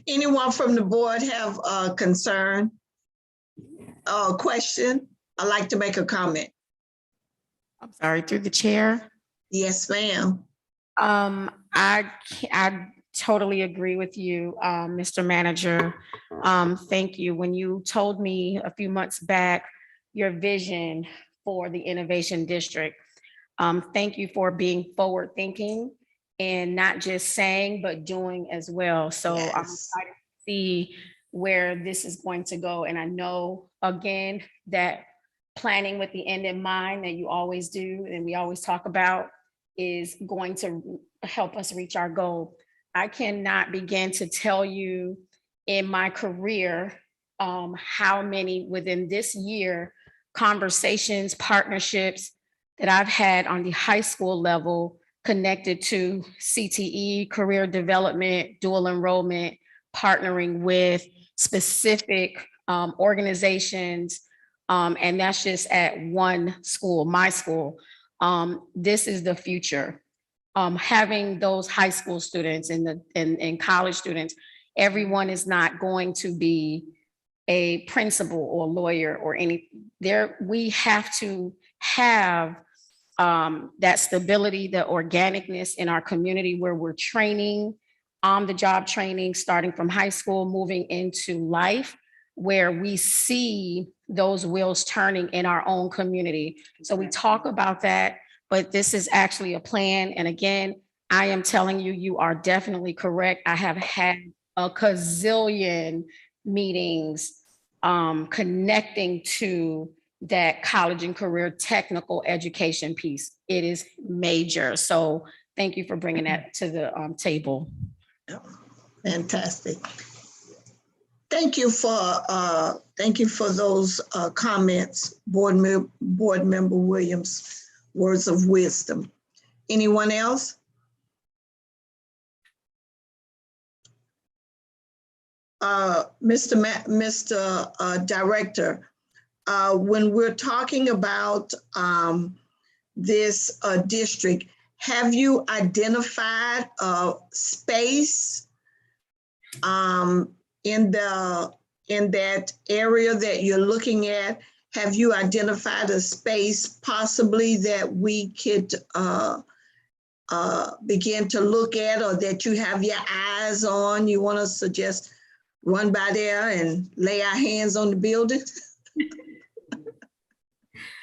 Anyone from the board have a concern? A question? I'd like to make a comment. I'm sorry, through the chair. Yes, ma'am. I totally agree with you, Mr. Manager. Thank you. When you told me a few months back your vision for the Innovation District, thank you for being forward thinking and not just saying, but doing as well. So I'm excited to see where this is going to go. And I know, again, that planning with the end in mind that you always do and we always talk about is going to help us reach our goal. I cannot begin to tell you in my career how many within this year conversations, partnerships that I've had on the high school level connected to CTE, career development, dual enrollment, partnering with specific organizations. And that's just at one school, my school. This is the future. Having those high school students and college students, everyone is not going to be a principal or lawyer or any there. We have to have that stability, the organicness in our community where we're training, on the job training, starting from high school, moving into life, where we see those wheels turning in our own community. So we talk about that, but this is actually a plan. And again, I am telling you, you are definitely correct. I have had a gazillion meetings connecting to that college and career technical education piece. It is major. So thank you for bringing that to the table. Fantastic. Thank you for those comments, Board Member Williams, words of wisdom. Anyone else? Mr. Director, when we're talking about this district, have you identified a space in that area that you're looking at? Have you identified a space possibly that we could begin to look at, or that you have your eyes on? You want us to just run by there and lay our hands on the building?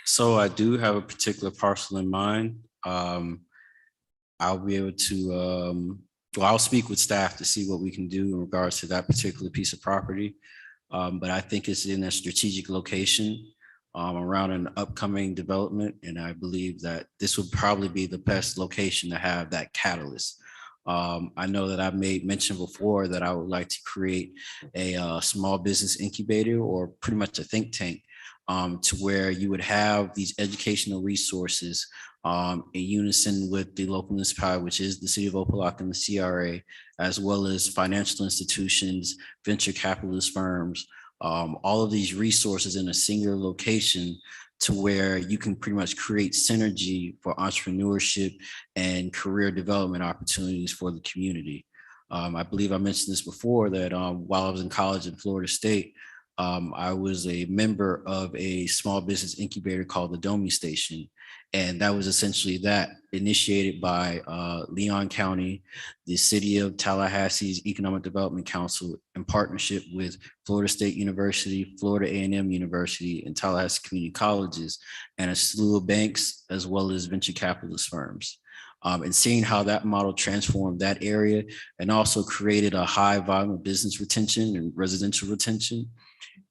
So I do have a particular parcel in mind. I'll be able to, well, I'll speak with staff to see what we can do in regards to that particular piece of property. But I think it's in a strategic location around an upcoming development. And I believe that this would probably be the best location to have that catalyst. I know that I've made mention before that I would like to create a small business incubator, or pretty much a think tank, to where you would have these educational resources in unison with the local municipality, which is the city of Opa-locka and the CRA, as well as financial institutions, venture capitalist firms, all of these resources in a singular location, to where you can pretty much create synergy for entrepreneurship and career development opportunities for the community. I believe I mentioned this before, that while I was in college in Florida State, I was a member of a small business incubator called the Domi Station. And that was essentially that, initiated by Leon County, the city of Tallahassee's Economic Development Council, in partnership with Florida State University, Florida A&M University, and Tallahassee Community Colleges, and a slew of banks, as well as venture capitalist firms. And seeing how that model transformed that area, and also created a high volume of business retention and residential retention.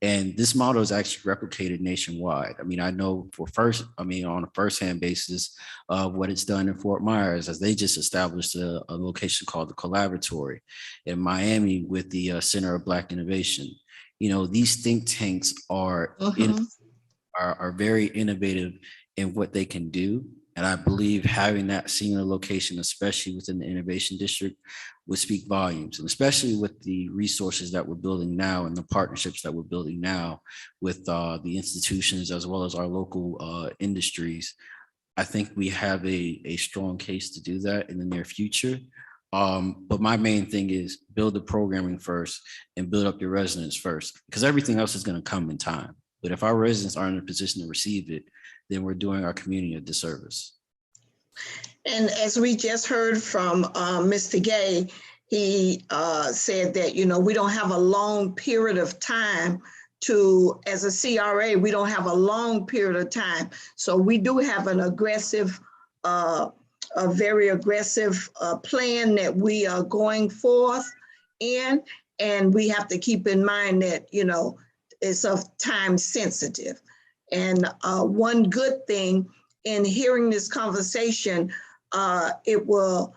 And this model is actually replicated nationwide. I mean, I know on a firsthand basis of what it's done in Fort Myers, as they just established a location called the Collaboratory in Miami with the Center of Black Innovation. You know, these think tanks are very innovative in what they can do. And I believe having that singular location, especially within the innovation district, would speak volumes, and especially with the resources that we're building now and the partnerships that we're building now with the institutions, as well as our local industries. I think we have a strong case to do that in the near future. But my main thing is build the programming first and build up your residents first, because everything else is going to come in time. But if our residents aren't in a position to receive it, then we're doing our community a disservice. And as we just heard from Mr. Gay, he said that, you know, we don't have a long period of time to, as a CRA, we don't have a long period of time. So we do have an aggressive, a very aggressive plan that we are going forth in. And we have to keep in mind that, you know, it's of time sensitive. And one good thing in hearing this conversation, it will,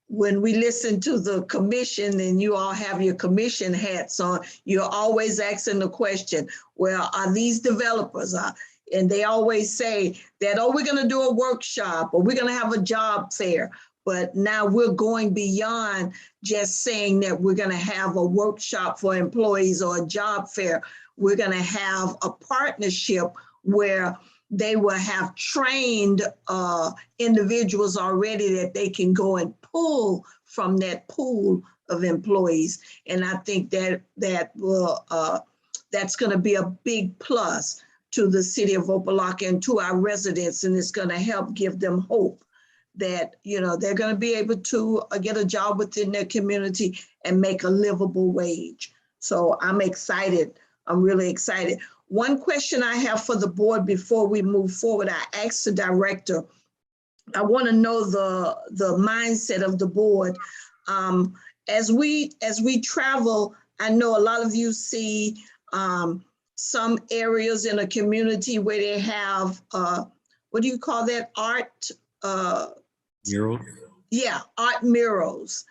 when we listen to the commission and you all have your commission hats on, you're always asking the question, well, are these developers? And they always say that, oh, we're going to do a workshop, or we're going to have a job fair. But now we're going beyond just saying that we're going to have a workshop for employees or a job fair. We're going to have a partnership where they will have trained individuals already that they can go and pull from that pool of employees. And I think that will that's going to be a big plus. to the city of Opa-locka and to our residents, and it's going to help give them hope that, you know, they're going to be able to get a job within their community and make a livable wage. So I'm excited. I'm really excited. One question I have for the board before we move forward, I asked the director, I want to know the mindset of the board. As we travel, I know a lot of you see some areas in a community where they have, what do you call that? Art? Mural. Yeah, art murals.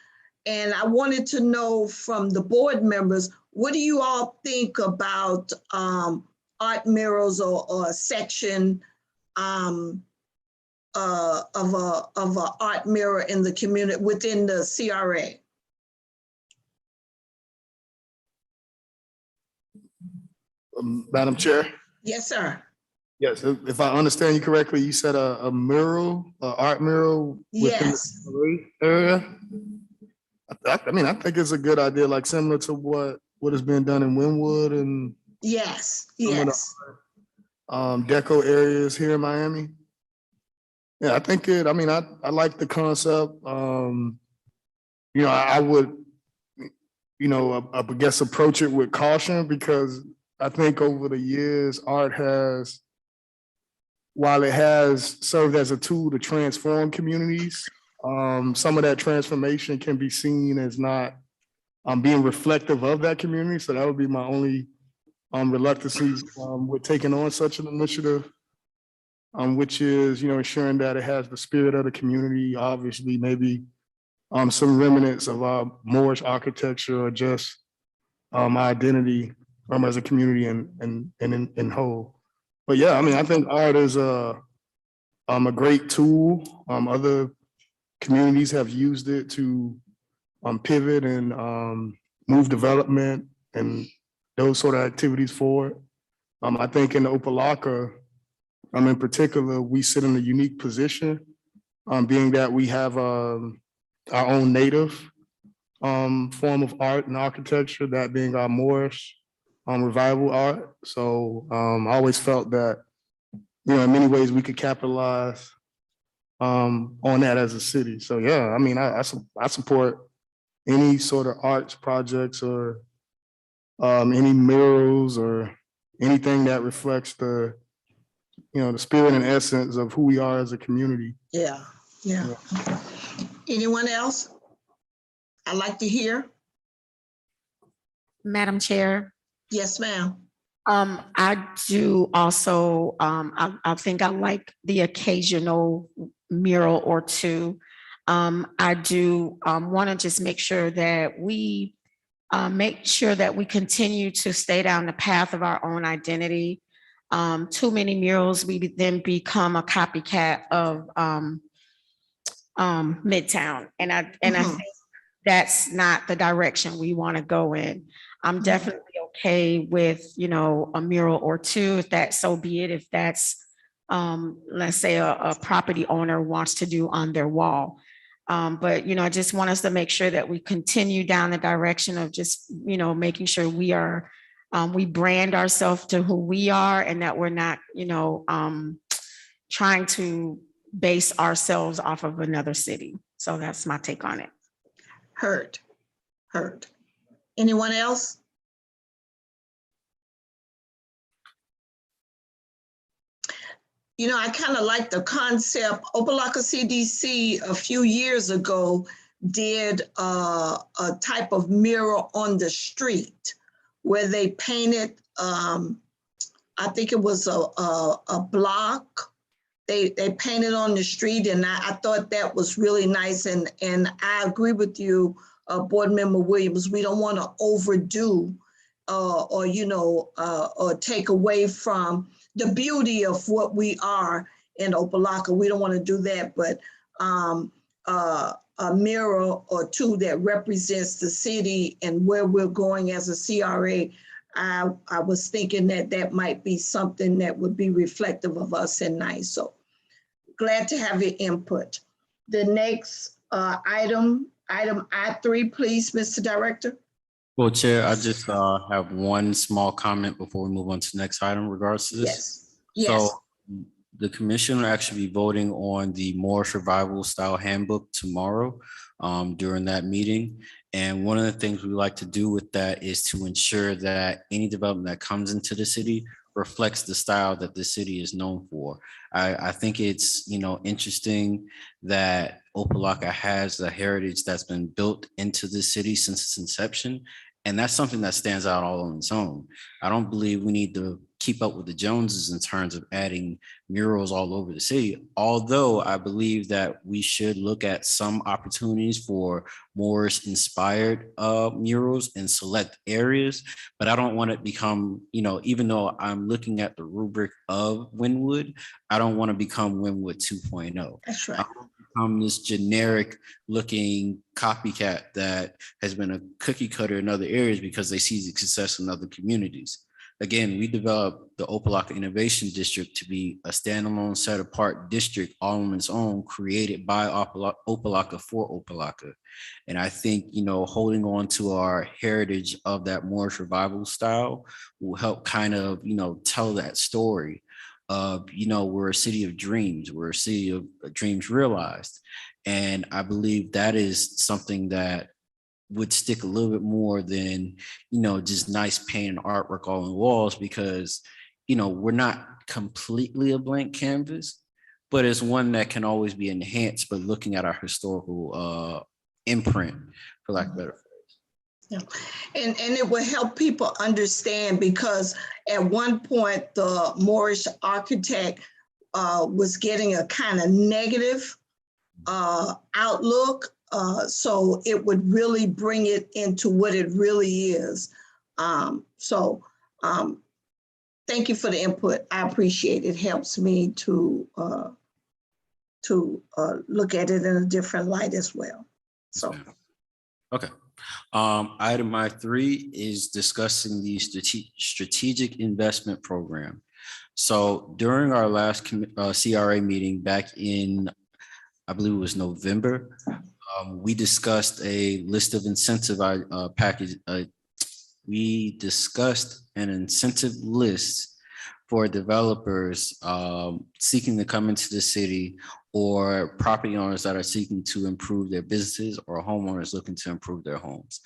And I wanted to know from the board members, what do you all think about art murals or a section of a art mural in the community within the CRA? Madam Chair? Yes, sir. Yes, if I understand you correctly, you said a mural, art mural within Yes. the area? I mean, I think it's a good idea, like similar to what has been done in Wynwood and Yes, some of yes. the deco areas here in Miami. Yeah, I think I mean, I like the concept. You know, I would, you know, I guess approach it with caution because I think over the years, art has, while it has served as a tool to transform communities, some of that transformation can be seen as not being reflective of that community. So that would be my only reluctancy with taking on such an initiative, which is, you know, ensuring that it has the spirit of the community, obviously maybe some remnants of Moorish architecture or just identity as a community and in whole. But yeah, I mean, I think art is a great tool. Other communities have used it to pivot and move development and those sort of activities forward. I think in the Opa-locka, in particular, we sit in a unique position, being that we have our own native form of art and architecture, that being our Moorish revival art. So I always felt that, you know, in many ways we could capitalize on that as a city. So yeah, I mean, I support any sort of arts projects or any murals or anything that reflects the, you know, the spirit and essence of who we are as a community. Yeah, yeah. Anyone else? I'd like to hear. Madam Chair. Yes, ma'am. I do also, I think I like the occasional mural or two. I do want to just make sure that we continue to stay down the path of our own identity. Too many murals, we then become a copycat of Midtown. And I think that's not the direction we want to go in. I'm definitely okay with, you know, a mural or two, if that, so be it, if that's, let's say a property owner wants to do on their wall. But, you know, I just want us to make sure that we continue down the direction of just, you know, making sure we are, we brand ourselves to who we are and that we're not, you know, trying to base ourselves off of another city. So that's my take on it. Heard. Anyone else? You know, I kind of like the concept. Opa-locka CDC a few years ago did a type of mural on the street where they painted, I think it was a block. They painted on the street, and I thought that was really nice. And I agree with you, Board Member Williams. We don't want to overdo or, you know, or take away from the beauty of what we are in Opa-locka. We don't want to do that, but a mural or two that represents the city and where we're going as a CRA, I was thinking that might be something that would be reflective of us and nice. So glad to have your input. The next item I3, please, Mr. Director. Well, Chair, I just have one small comment before we move on to the next item in regards to this. Yes, So yes. the commission will actually be voting on the more survival style handbook tomorrow during that meeting. And one of the things we like to do with that is to ensure that any development that comes into the city reflects the style that the city is known for. I think it's, interesting that Opa-locka has the heritage that's been built into the city since its inception. And that's something that stands out all on its own. I don't believe we need to keep up with the Joneses in terms of adding murals all over the city. Although I believe that we should look at some opportunities for Moorish inspired murals in select areas, but I don't want to become, even though I'm looking at the rubric of Wynwood, I don't want to become Wynwood 2.0. That's right. Become this generic looking copycat that has been a cookie cutter in other areas because they see the success in other communities. Again, we developed the Opa-locka Innovation District to be a standalone set apart district all on its own, created by Opa-locka for Opa-locka. And I think, holding on to our heritage of that more survival style will help kind of, tell that story of, we're a city of dreams, we're a city of dreams realized. And I believe that is something that would stick a little bit more than, just nice paint and artwork all on the walls, because, we're not completely a blank canvas, but it's one that can always be enhanced, but looking at our historical imprint, for lack of a better phrase. Yeah. And it will help people understand, because at one point the Moorish architect was getting a kind of negative outlook. So it would really bring it into what it really is. Thank you for the input. I appreciate it. It helps me to look at it in a different light as well. So. Okay. Item I3 is discussing the strategic investment program. So during our last CRA meeting back in, I believe it was November, we discussed a list of incentive package. We discussed an incentive list for developers seeking to come into the city, or property owners that are seeking to improve their businesses, or homeowners looking to improve their homes.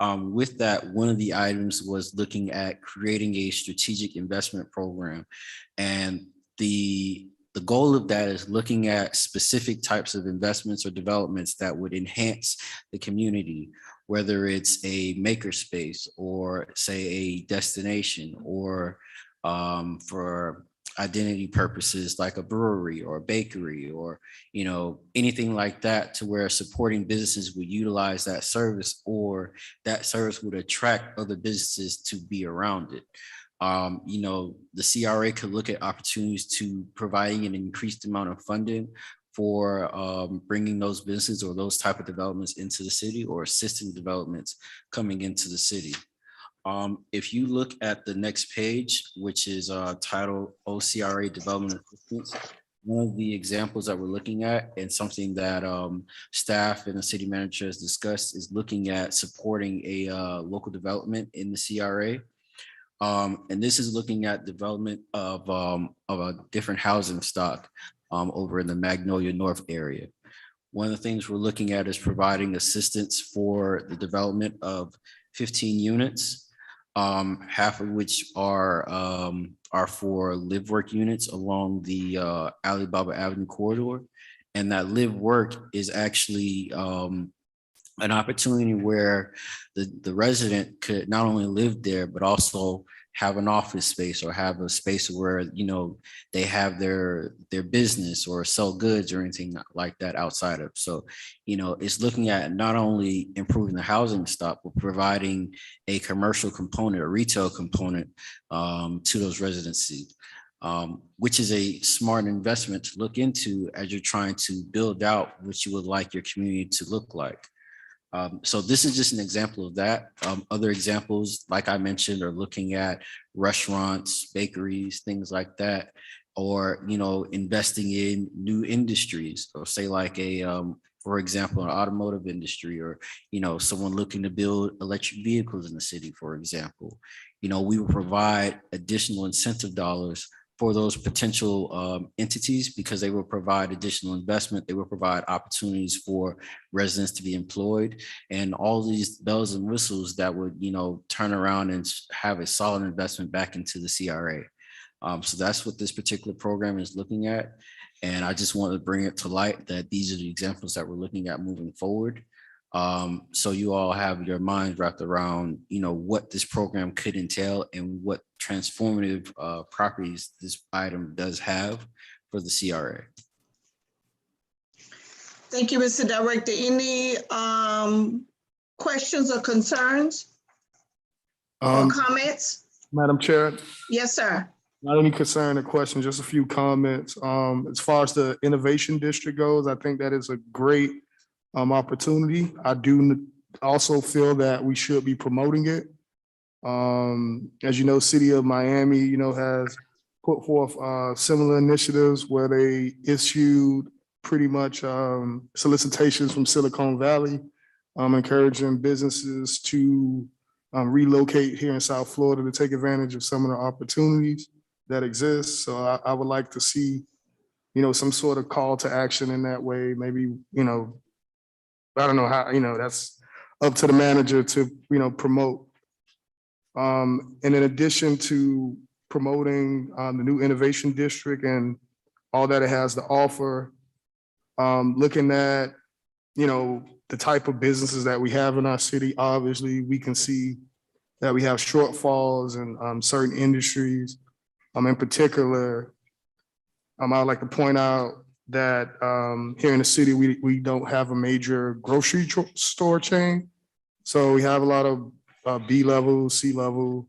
With that, one of the items was looking at creating a strategic investment program. And the goal of that is looking at specific types of investments or developments that would enhance the community, whether it's a makerspace or say a destination, or for identity purposes like a brewery or a bakery, or anything like that, to where supporting businesses would utilize that service, or that service would attract other businesses to be around it. The CRA could look at opportunities to providing an increased amount of funding for bringing those businesses or those type of developments into the city, or assisting developments coming into the city. If you look at the next page, which is titled OCRA Development Assistance, one of the examples that we're looking at, and something that staff and the city manager has discussed, is looking at supporting a local development in the CRA. And this is looking at development of a different housing stock over in the Magnolia North area. One of the things we're looking at is providing assistance for the development of 15 units, half of which are for live work units along the Alibaba Avenue corridor. And that live work is actually an opportunity where the resident could not only live there, but also have an office space, or have a space where, they have their business or sell goods or anything like that outside of. So, it's looking at not only improving the housing stock, but providing a commercial component, a retail component to those residencies, which is a smart investment to look into as you're trying to build out what you would like your community to look like. So this is just an example of that. Other examples, like I mentioned, are looking at restaurants, bakeries, things like that, or, investing in new industries, or say like a for example, an automotive industry, or, someone looking to build electric vehicles in the city, for example. We will provide additional incentive dollars for those potential entities, because they will provide additional investment. They will provide opportunities for residents to be employed, and all these bells and whistles that would, turn around and have a solid investment back into the CRA. So that's what this particular program is looking at. And I just wanted to bring it to light that these are the examples that we're looking at moving forward. So you all have your minds wrapped around, what this program could entail and what transformative properties this item does have for the CRA. Thank you, Mr. Director. Any questions or concerns or comments? Madam Chair, Yes, sir. not any concern or question, just a few comments. As far as the Innovation District goes, I think that is a great opportunity. I do also feel that we should be promoting it. As you know, City of Miami, has put forth similar initiatives where they issued pretty much solicitations from Silicon Valley, encouraging businesses to relocate here in South Florida to take advantage of some of the opportunities that exist. So I would like to see, some sort of call to action in that way. Maybe, I don't know how, that's up to the manager to, promote. And in addition to promoting the new Innovation District and all that it has to offer, looking at, the type of businesses that we have in our city, obviously we can see that we have shortfalls in certain industries. In particular, I'd like to point out that here in the city, we don't have a major grocery store chain. So we have a lot of B-level, C-level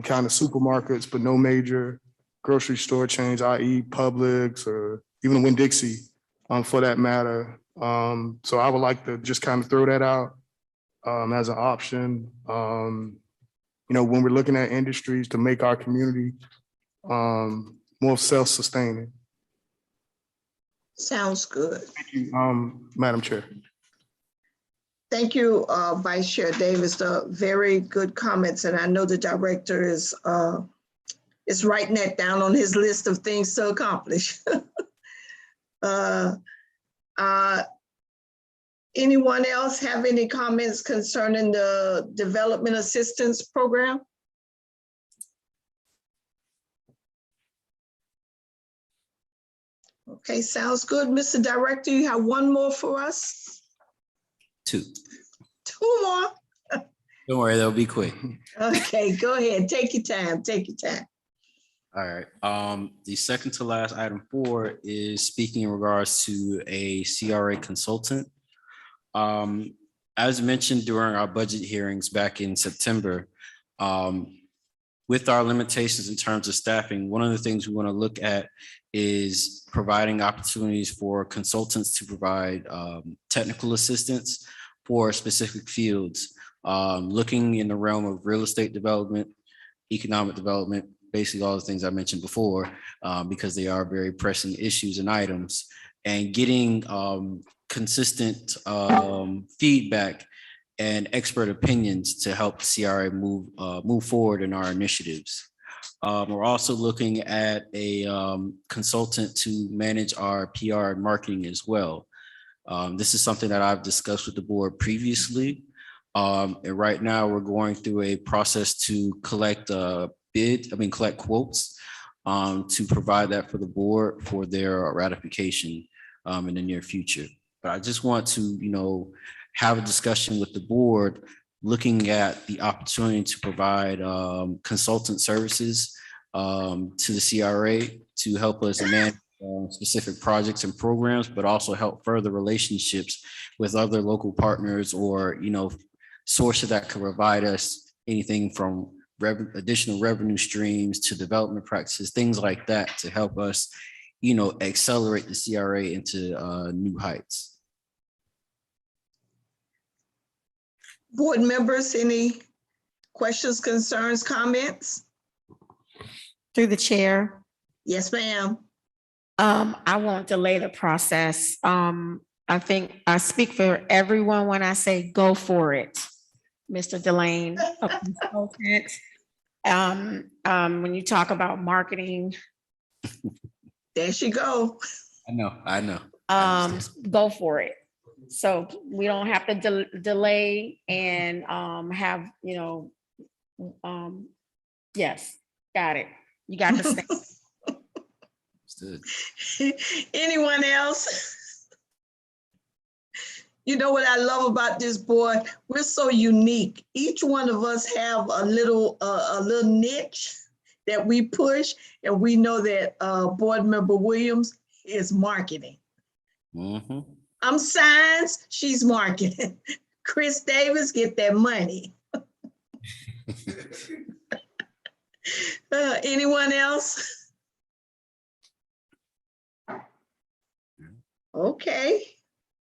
kind of supermarkets, but no major grocery store chains, i.e. Publix or even Winn-Dixie for that matter. So I would like to just kind of throw that out as an option. When we're looking at industries to make our community more self-sustaining. Sounds good. Thank you, Madam Chair. Thank you, Vice Chair Davis. Very good comments, and I know the director is writing that down on his list of things to accomplish. Anyone else have any comments concerning the Development Assistance Program? Okay, sounds good. Mr. Director, you have one more for us? Two more? Don't worry, they'll be quick. Okay, go ahead. Take your time. Take your time. All right. The second to last item 4 is speaking in regards to a CRA consultant. As mentioned during our budget hearings back in September, with our limitations in terms of staffing, one of the things we want to look at is providing opportunities for consultants to provide technical assistance for specific fields, looking in the realm of real estate development, economic development, basically all the things I mentioned before, because they are very pressing issues and items, and getting consistent feedback and expert opinions to help CRA move forward in our initiatives. We're also looking at a consultant to manage our PR and marketing as well. This is something that I've discussed with the board previously. And right now we're going through a process to collect quotes to provide that for the board for their ratification in the near future. But I just want to, have a discussion with the board, looking at the opportunity to provide consultant services to the CRA to help us manage specific projects and programs, but also help further relationships with other local partners or, sources that could provide us anything from additional revenue streams to development practices, things like that, to help us, accelerate the CRA into new heights. Board members, any questions, concerns, comments? Through the chair. Yes, ma'am. I won't delay the process. I think I speak for everyone when I say go for it. Mr. Delane, a consultant. When you talk about marketing, There she go. I know. go for it. So we don't have to delay and have, yes, got it. You got the stamp. Understood. Anyone else? You know what I love about this board? We're so unique. Each one of us have a little niche that we push, and we know that Board Member Williams is marketing. Mhm. I'm science, she's marketing. Chris Davis, get that money. Anyone else? Okay,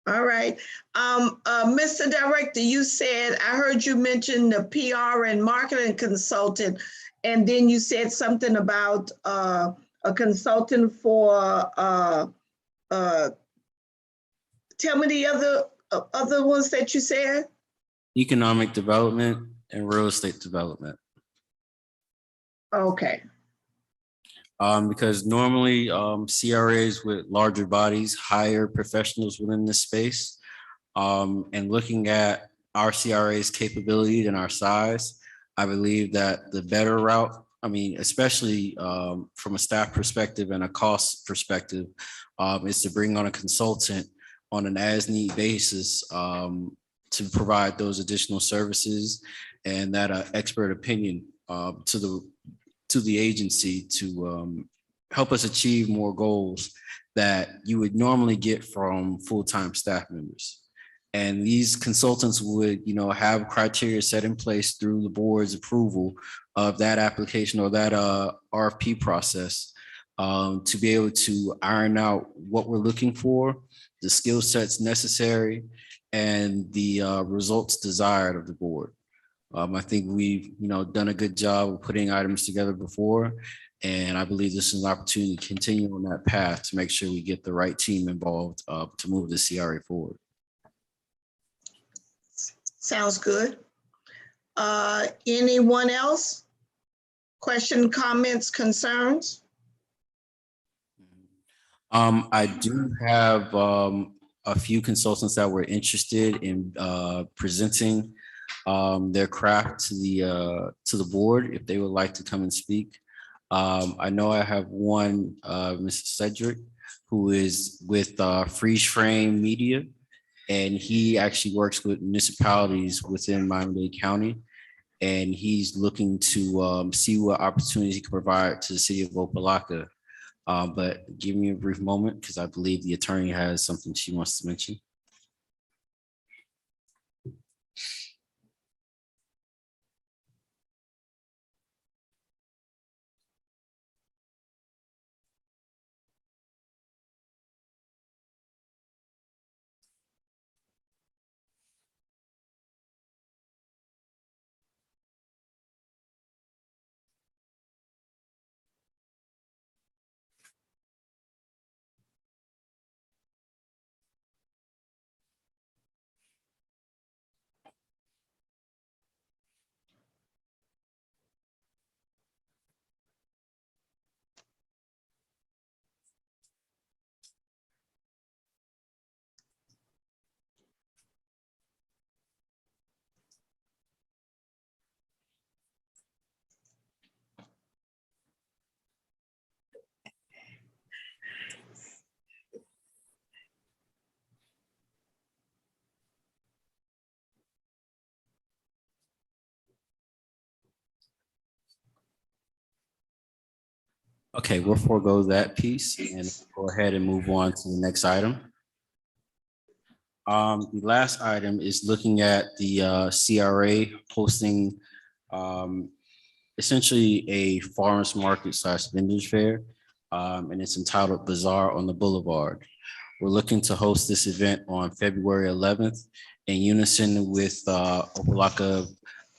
all right. Mr. Director, you said, I heard you mention the PR and marketing consultant, and then you said something about a consultant for, tell me the other ones that you said. Economic development and real estate development. Okay. Because normally CRAs with larger bodies hire professionals within this space. And looking at our CRA's capability and our size, I believe that the better route, I mean, especially from a staff perspective and a cost perspective, is to bring on a consultant on an as-need basis to provide those additional services and that expert opinion to the agency to help us achieve more goals that you would normally get from full-time staff members. And these consultants would, have criteria set in place through the board's approval of that application or that RFP process to be able to iron out what we're looking for, the skill sets necessary, and the results desired of the board. I think we've, done a good job of putting items together before, and I believe this is an opportunity to continue on that path to make sure we get the right team involved to move the CRA forward. Sounds good. Anyone else? Question, comments, concerns? I do have a few consultants that were interested in presenting their craft to the board if they would like to come and speak. I know I have one, Mr. Cedric, who is with Freeze Frame Media, and he actually works with municipalities within Miami-Dade County, and he's looking to see what opportunities he can provide to the city of Opa-locka. But give me a brief moment because I believe the attorney has something she wants to mention. Okay, we'll forego that piece and go ahead and move on to the next item. The last item is looking at the CRA hosting essentially a farmers market / vendors fair, and it's entitled Bazaar on the Boulevard. We're looking to host this event on February 11th in unison with Opa-locka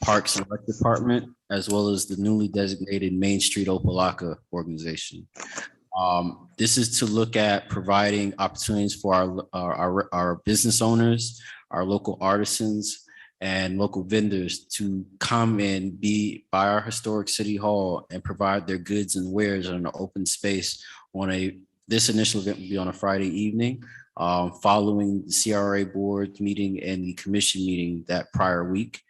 Parks and Rec Department, as well as the newly designated Main Street Opa-locka organization. This is to look at providing opportunities for our business owners, our local artisans, and local vendors to come and be by our historic city hall and provide their goods and wares in an open space this initial event will be on a Friday evening, following the CRA board meeting and the commission meeting that prior week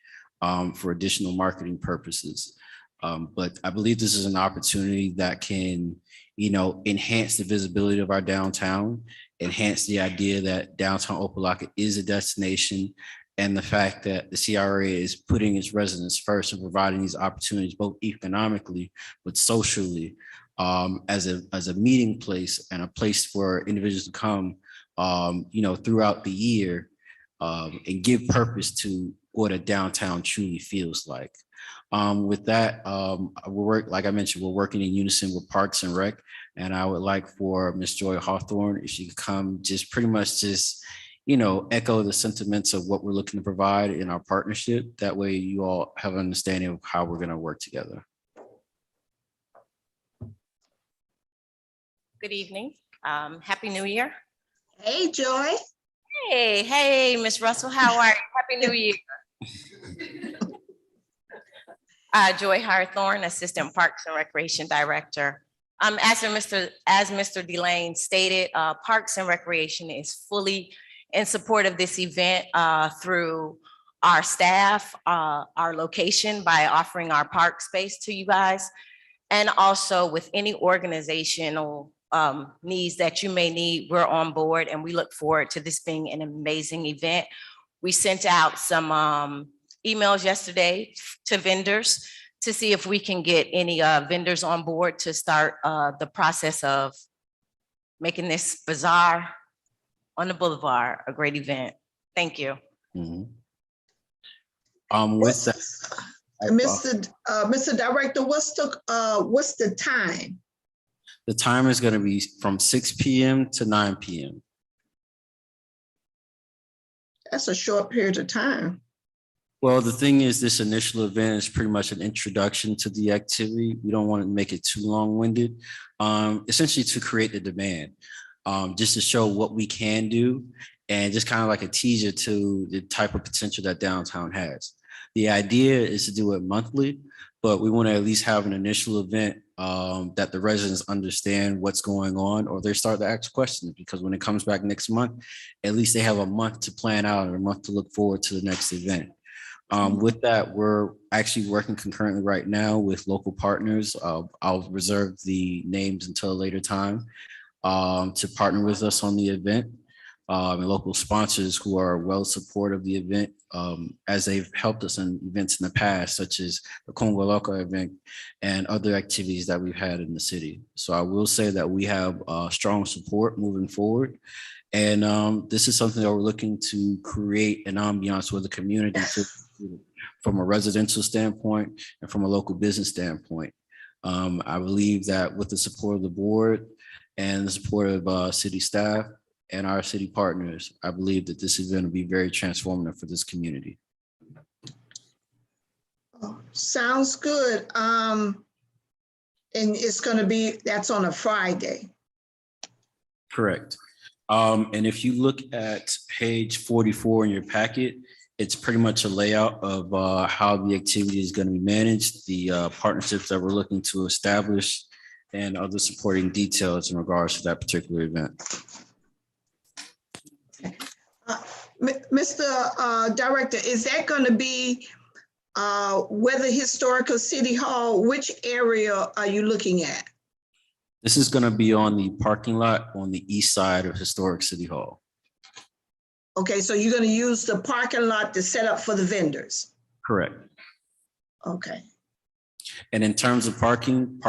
for additional marketing purposes. But I believe this is an opportunity that can, enhance the visibility of our downtown, enhance the idea that downtown Opa-locka is a destination, and the fact that the CRA is putting its residents first and providing these opportunities both economically but socially, as a meeting place and a place for individuals to come, throughout the year, and give purpose to what a downtown truly feels like. With that, like I mentioned, we're working in unison with Parks and Rec, and I would like for Ms. Joy Hawthorne, if she could come, echo the sentiments of what we're looking to provide in our partnership. That way you all have an understanding of how we're going to work together. Good evening. Happy New Year. Hey, Joy. Hey, Miss Russell, how are you? Happy New Year. Joy Hawthorne, Assistant Parks and Recreation Director. As Mr. Delane stated, Parks and Recreation is fully in support of this event through our staff, our location, by offering our park space to you guys, and also with any organizational needs that you may need. We're on board, and we look forward to this being an amazing event. We sent out some emails yesterday to vendors to see if we can get any vendors on board to start the process of making this bazaar on the boulevard a great event. Thank you. With that, Mr. Director, what's the time? the time is going to be from 6 p.m. to 9 p.m. That's a short period of time. Well, the thing is, this initial event is pretty much an introduction to the activity. We don't want to make it too long-winded, essentially to create the demand, just to show what we can do, and just kind of like a teaser to the type of potential that downtown has. The idea is to do it monthly, but we want to at least have an initial event that the residents understand what's going on, or they start to ask questions, because when it comes back next month, at least they have a month to plan out or a month to look forward to the next event. With that, we're actually working concurrently right now with local partners. I'll reserve the names until a later time to partner with us on the event, and local sponsors who are well supportive of the event, as they've helped us in events in the past, such as the Opa-locka event and other activities that we've had in the city. So I will say that we have strong support moving forward. And this is something that we're looking to create an ambiance where the community, from a residential standpoint and from a local business standpoint. I believe that with the support of the board and the support of city staff and our city partners, I believe that this event will be very transformative for this community. Sounds good. And it's going to be, that's on a Friday. Correct. And if you look at page 44 in your packet, it's pretty much a layout of how the activity is going to be managed, the partnerships that we're looking to establish, and other supporting details in regards to that particular event. Mr. Director, is that going to be Weather Historical City Hall? Which area are you looking at? This is going to be on the parking lot on the east side of Historic City Hall. Okay, so you're going to use the parking lot to set up for the vendors? Correct. Okay. And in terms of parking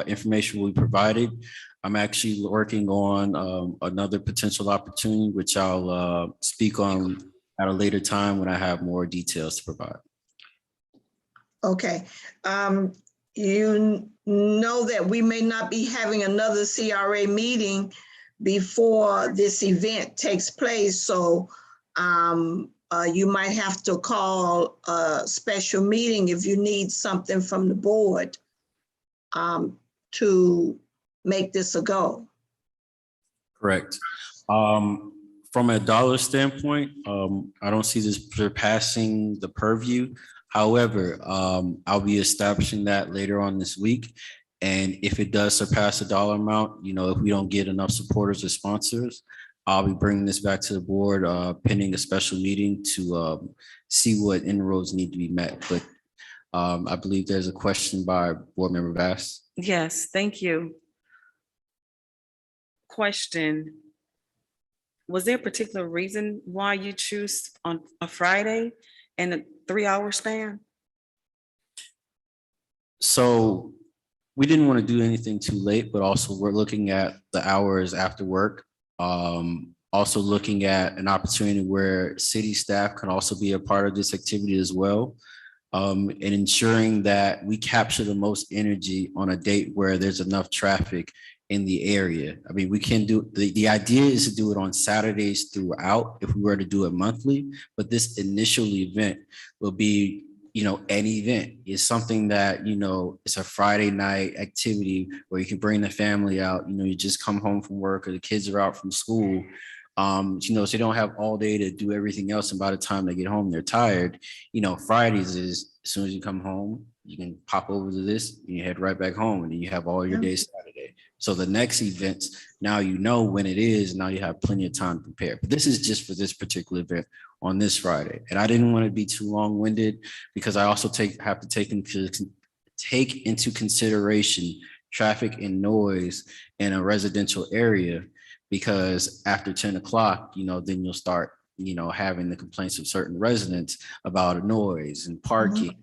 information we provided, I'm actually working on another potential opportunity, which I'll speak on at a later time when I have more details to provide. Okay. You know that we may not be having another CRA meeting before this event takes place. So you might have to call a special meeting if you need something from the board to make this a goal. Correct. From a dollar standpoint, I don't see this surpassing the purview. However, I'll be establishing that later on this week. And if it does surpass the dollar amount, if we don't get enough supporters or sponsors, I'll be bringing this back to the board, pending a special meeting to see what inroads need to be met. But I believe there's a question by Board Member Bass. Yes, thank you. Question. Was there a particular reason why you choose on a Friday and a 3-hour span? So we didn't want to do anything too late, but also we're looking at the hours after work. Also looking at an opportunity where city staff can also be a part of this activity as well. And ensuring that we capture the most energy on a date where there's enough traffic in the area. I mean, we can do, the idea is to do it on Saturdays throughout if we were to do it monthly, but this initial event will be, an event. It's something that, it's a Friday night activity where you can bring the family out, you just come home from work or the kids are out from school. So you don't have all day to do everything else. And by the time they get home, they're tired. Fridays is as soon as you come home, you can pop over to this and you head right back home and then you have all your days Saturday. So the next events, now you know when it is, now you have plenty of time to prepare. But this is just for this particular event on this Friday. And I didn't want to be too long-winded because I also have to take into consideration traffic and noise in a residential area, because after 10 o'clock, then you'll start, having the complaints of certain residents about noise and parking.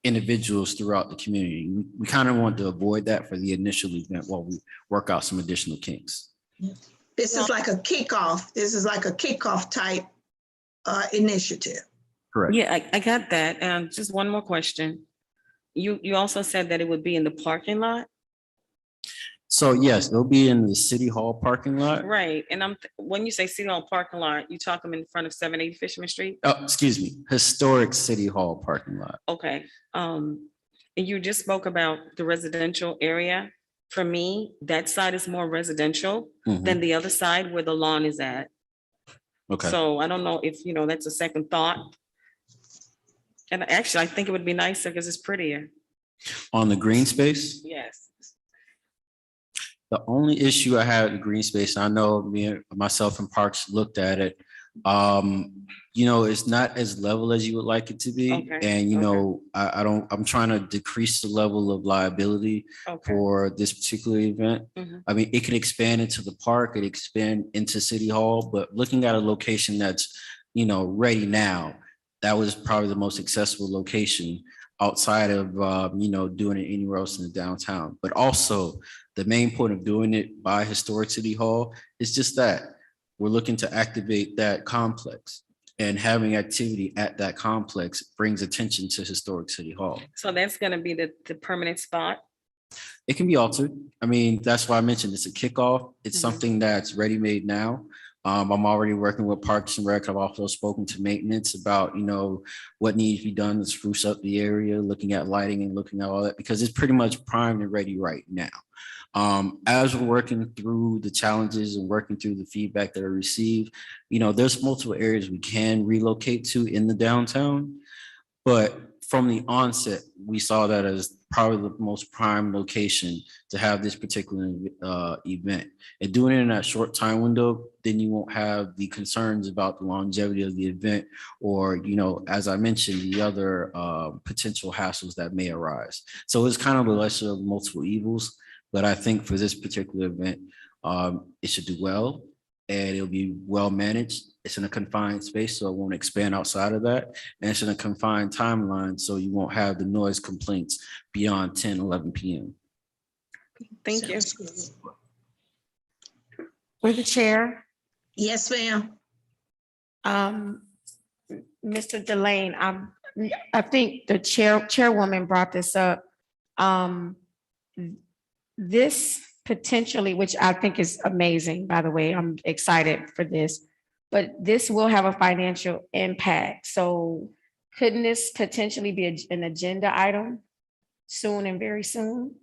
Individuals throughout the community. We kind of want to avoid that for the initial event while we work out some additional kinks. This is like a kickoff. This is like a kickoff type initiative. Correct. Yeah, I got that. Just one more question. You also said that it would be in the parking lot? So yes, they'll be in the City Hall parking lot. Right. And when you say City Hall parking lot, you talking in front of 780 Fisherman Street? Oh, excuse me, historic City Hall parking lot. Okay. And you just spoke about the residential area. For me, that side is more residential than the other side where the lawn is at. Okay. So I don't know if, that's a second thought. And actually, I think it would be nicer because it's prettier. On the green space? Yes. The only issue I had with the green space, I know myself and Parks looked at it. It's not as level as you would like it to be. Okay. And, I'm trying to decrease the level of liability for this particular event. I mean, it can expand into the park, it expand into City Hall, but looking at a location that's, ready now, that was probably the most accessible location outside of, doing it anywhere else in the downtown. But also the main point of doing it by historic City Hall is just that we're looking to activate that complex, and having activity at that complex brings attention to historic City Hall. So that's going to be the permanent spot? It can be altered. I mean, that's why I mentioned it's a kickoff. It's something that's ready-made now. I'm already working with Parks and Rec. I've also spoken to maintenance about, what needs to be done to spruce up the area, looking at lighting and looking at all that, because it's pretty much primed and ready right now. As we're working through the challenges and working through the feedback that I received, there's multiple areas we can relocate to in the downtown, but from the onset, we saw that as probably the most prime location to have this particular event. And doing it in that short time window, then you won't have the concerns about the longevity of the event, or, as I mentioned, the other potential hassles that may arise. So it's kind of the lesser of multiple evils, but I think for this particular event, it should do well, and it'll be well managed. It's in a confined space, so it won't expand outside of that. And it's in a confined timeline, so you won't have the noise complaints beyond 10, 11 p.m. Thank you. For the chair. Yes, ma'am. Mr. Delane, I think the chairwoman brought this up. This potentially, which I think is amazing, by the way, I'm excited for this, but this will have a financial impact. So couldn't this potentially be an agenda item soon and very soon?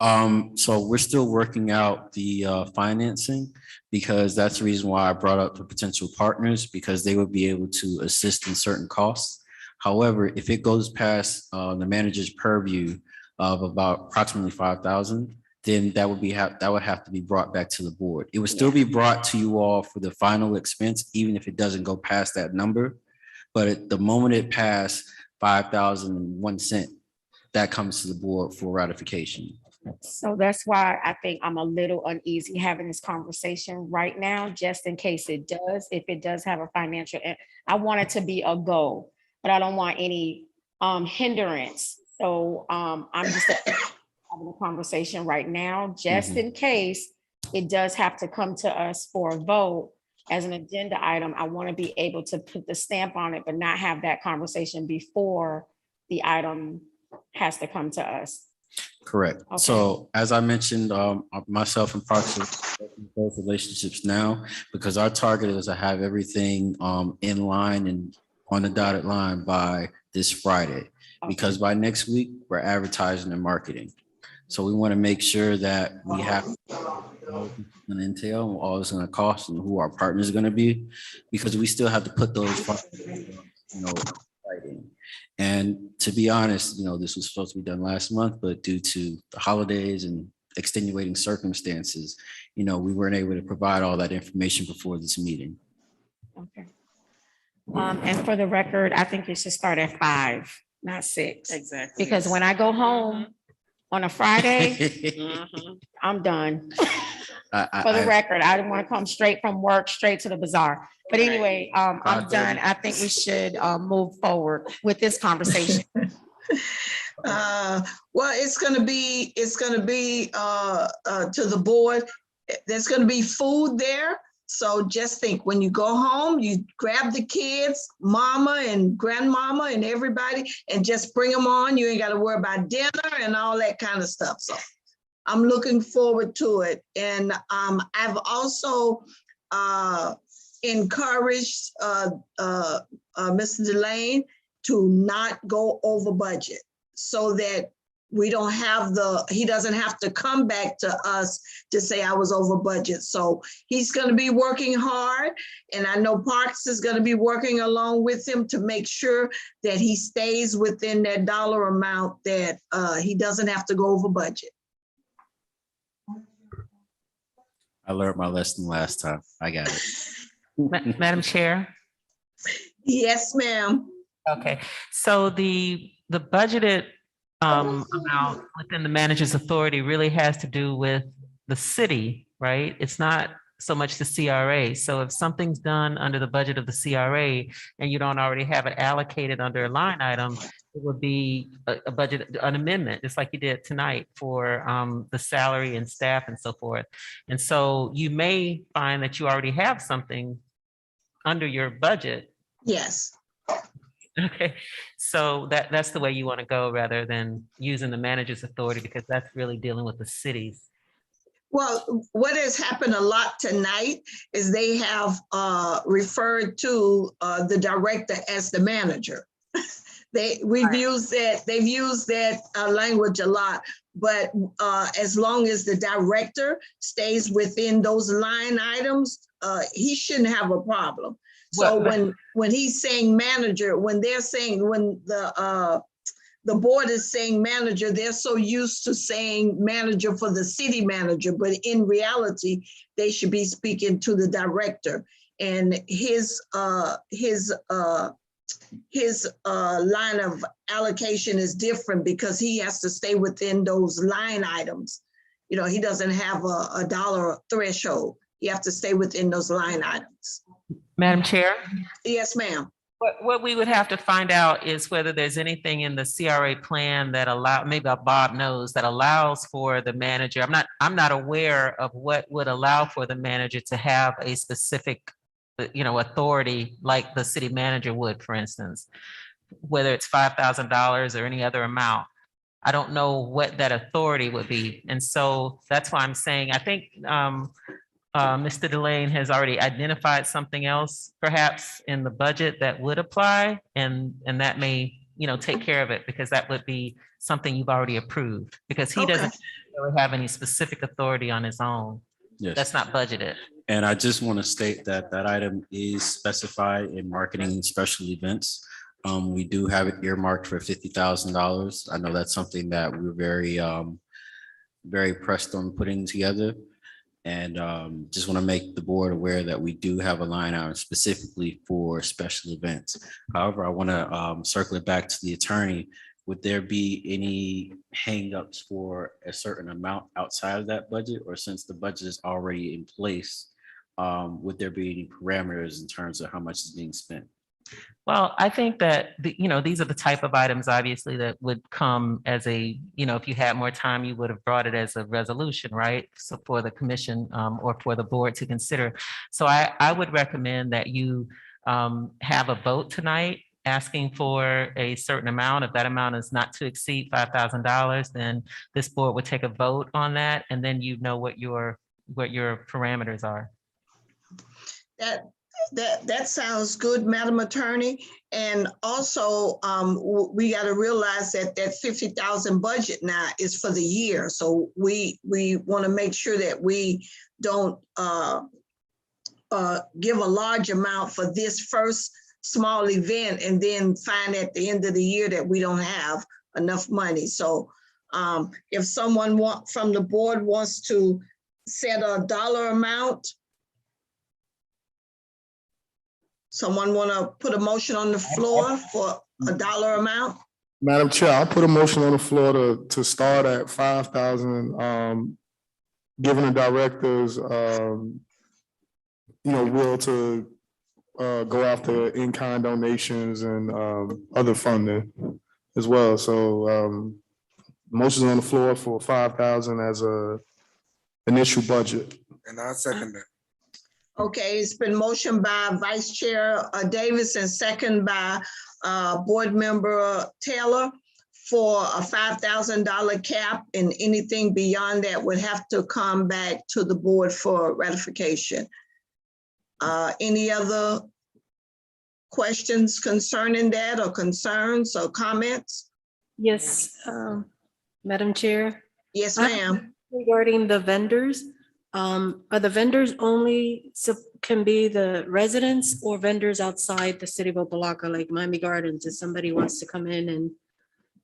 So we're still working out the financing, because that's the reason why I brought up the potential partners, because they would be able to assist in certain costs. However, if it goes past the manager's purview of about approximately 5,000, then that would have to be brought back to the board. It would still be brought to you all for the final expense, even if it doesn't go past that number. But at the moment it passed 5,001 cent, that comes to the board for ratification. So that's why I think I'm a little uneasy having this conversation right now, just in case it does, if it does have a financial, I want it to be a goal, but I don't want any hindrance. So I'm just having a conversation right now, just in case it does have to come to us for a vote as an agenda item. I want to be able to put the stamp on it, but not have that conversation before the item has to come to us. Correct. Okay. So as I mentioned, myself and Parks are in both relationships now, because our target is to have everything in line and on the dotted line by this Friday. Because by next week, we're advertising and marketing. So we want to make sure that we have an entail, all it's going to cost, and who our partners are going to be, because we still have to put those funds, writing. And to be honest, this was supposed to be done last month, but due to the holidays and extenuating circumstances, we weren't able to provide all that information before this meeting. Okay. And for the record, I think it should start at 5, not 6. Exactly. Because when I go home on a Friday, I'm done. For the record, I didn't want to come straight from work, straight to the bazaar. But anyway, I'm done. I think we should move forward with this conversation. Well, it's gonna be to the board. There's gonna be food there. So just think, when you go home, you grab the kids, mama and grandmama and everybody, and just bring them on. You ain't got to worry about dinner and all that kind of stuff. So I'm looking forward to it. And I've also encouraged Mr. Delane to not go over budget, so that we don't have he doesn't have to come back to us to say I was over budget. So he's going to be working hard, and I know Parks is going to be working along with him to make sure that he stays within that dollar amount, that he doesn't have to go over budget. I learned my lesson last time. I got it. Madam Chair? Yes, ma'am. Okay, so the budgeted amount within the manager's authority really has to do with the city, right? It's not so much the CRA. So if something's done under the budget of the CRA and you don't already have it allocated under a line item, it would be a budget, an amendment, just like you did tonight for the salary and staff and so forth. And so you may find that you already have something under your budget. Yes. Okay, so that's the way you want to go, rather than using the manager's authority, because that's really dealing with the cities. Well, what has happened a lot tonight is they have referred to the director as the manager. They've used that language a lot, but as long as the director stays within those line items, he shouldn't have a problem. So when he's saying manager, when the board is saying manager, they're so used to saying manager for the city manager, but in reality, they should be speaking to the director. And his line of allocation is different, because he has to stay within those line items. He doesn't have a dollar threshold. You have to stay within those line items. Madam Chair? Yes, ma'am. What we would have to find out is whether there's anything in the CRA plan that maybe Bob knows, that allows for the manager. I'm not aware of what would allow for the manager to have a specific, authority like the city manager would, for instance, whether it's $5,000 or any other amount. I don't know what that authority would be. And so that's why I'm saying, I think Mr. Delane has already identified something else perhaps in the budget that would apply, and that may take care of it, because that would be something you've already approved, because he Okay. doesn't really have any specific authority on his own. Yes. That's not budgeted. And I just want to state that that item is specified in marketing and special events. We do have it earmarked for $50,000. I know that's something that we're very pressed on putting together. And just want to make the board aware that we do have a line item specifically for special events. However, I want to circle it back to the attorney. Would there be any hangups for a certain amount outside of that budget, or since the budget is already in place, would there be any parameters in terms of how much is being spent? Well, I think that, these are the type of items, obviously, that would come as a, if you had more time, you would have brought it as a resolution, right? So for the commission or for the board to consider. So I would recommend that you have a vote tonight asking for a certain amount. If that amount is not to exceed $5,000, then this board would take a vote on that, and then you know what your parameters are. That sounds good, Madam Attorney. And also, we got to realize that 50,000 budget now is for the year. So we want to make sure that we don't give a large amount for this first small event and then find at the end of the year that we don't have enough money. So if someone from the board wants to set a dollar amount, someone want to put a motion on the floor for a dollar amount? Madam Chair, I'll put a motion on the floor to start at 5,000, given the directors, will to go after in-kind donations and other funding as well. So motion's on the floor for 5,000 as a initial budget. And I second that. Okay, it's been motioned by Vice Chair Davis and second by Board Member Taylor for a $5,000 cap, and anything beyond that would have to come back to the board for ratification. Any other questions concerning that, or concerns or comments? Yes, Madam Chair. Yes, ma'am. Regarding the vendors, are the vendors only can be the residents or vendors outside the city of Opa-locka, like Miami Gardens, if somebody wants to come in and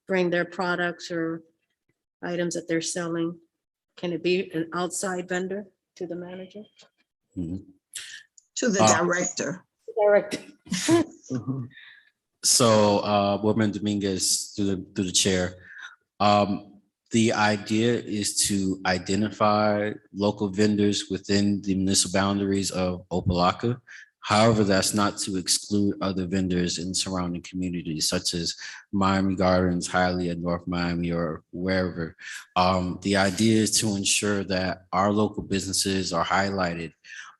bring their products or items that they're selling, can it be an outside vendor to the manager? Mhm. To the director. Director. So, Boardman Dominguez, through the chair, the idea is to identify local vendors within the municipal boundaries of Opa-locka. However, that's not to exclude other vendors in surrounding communities such as Miami Gardens, Hialeah, North Miami, or wherever. The idea is to ensure that our local businesses are highlighted.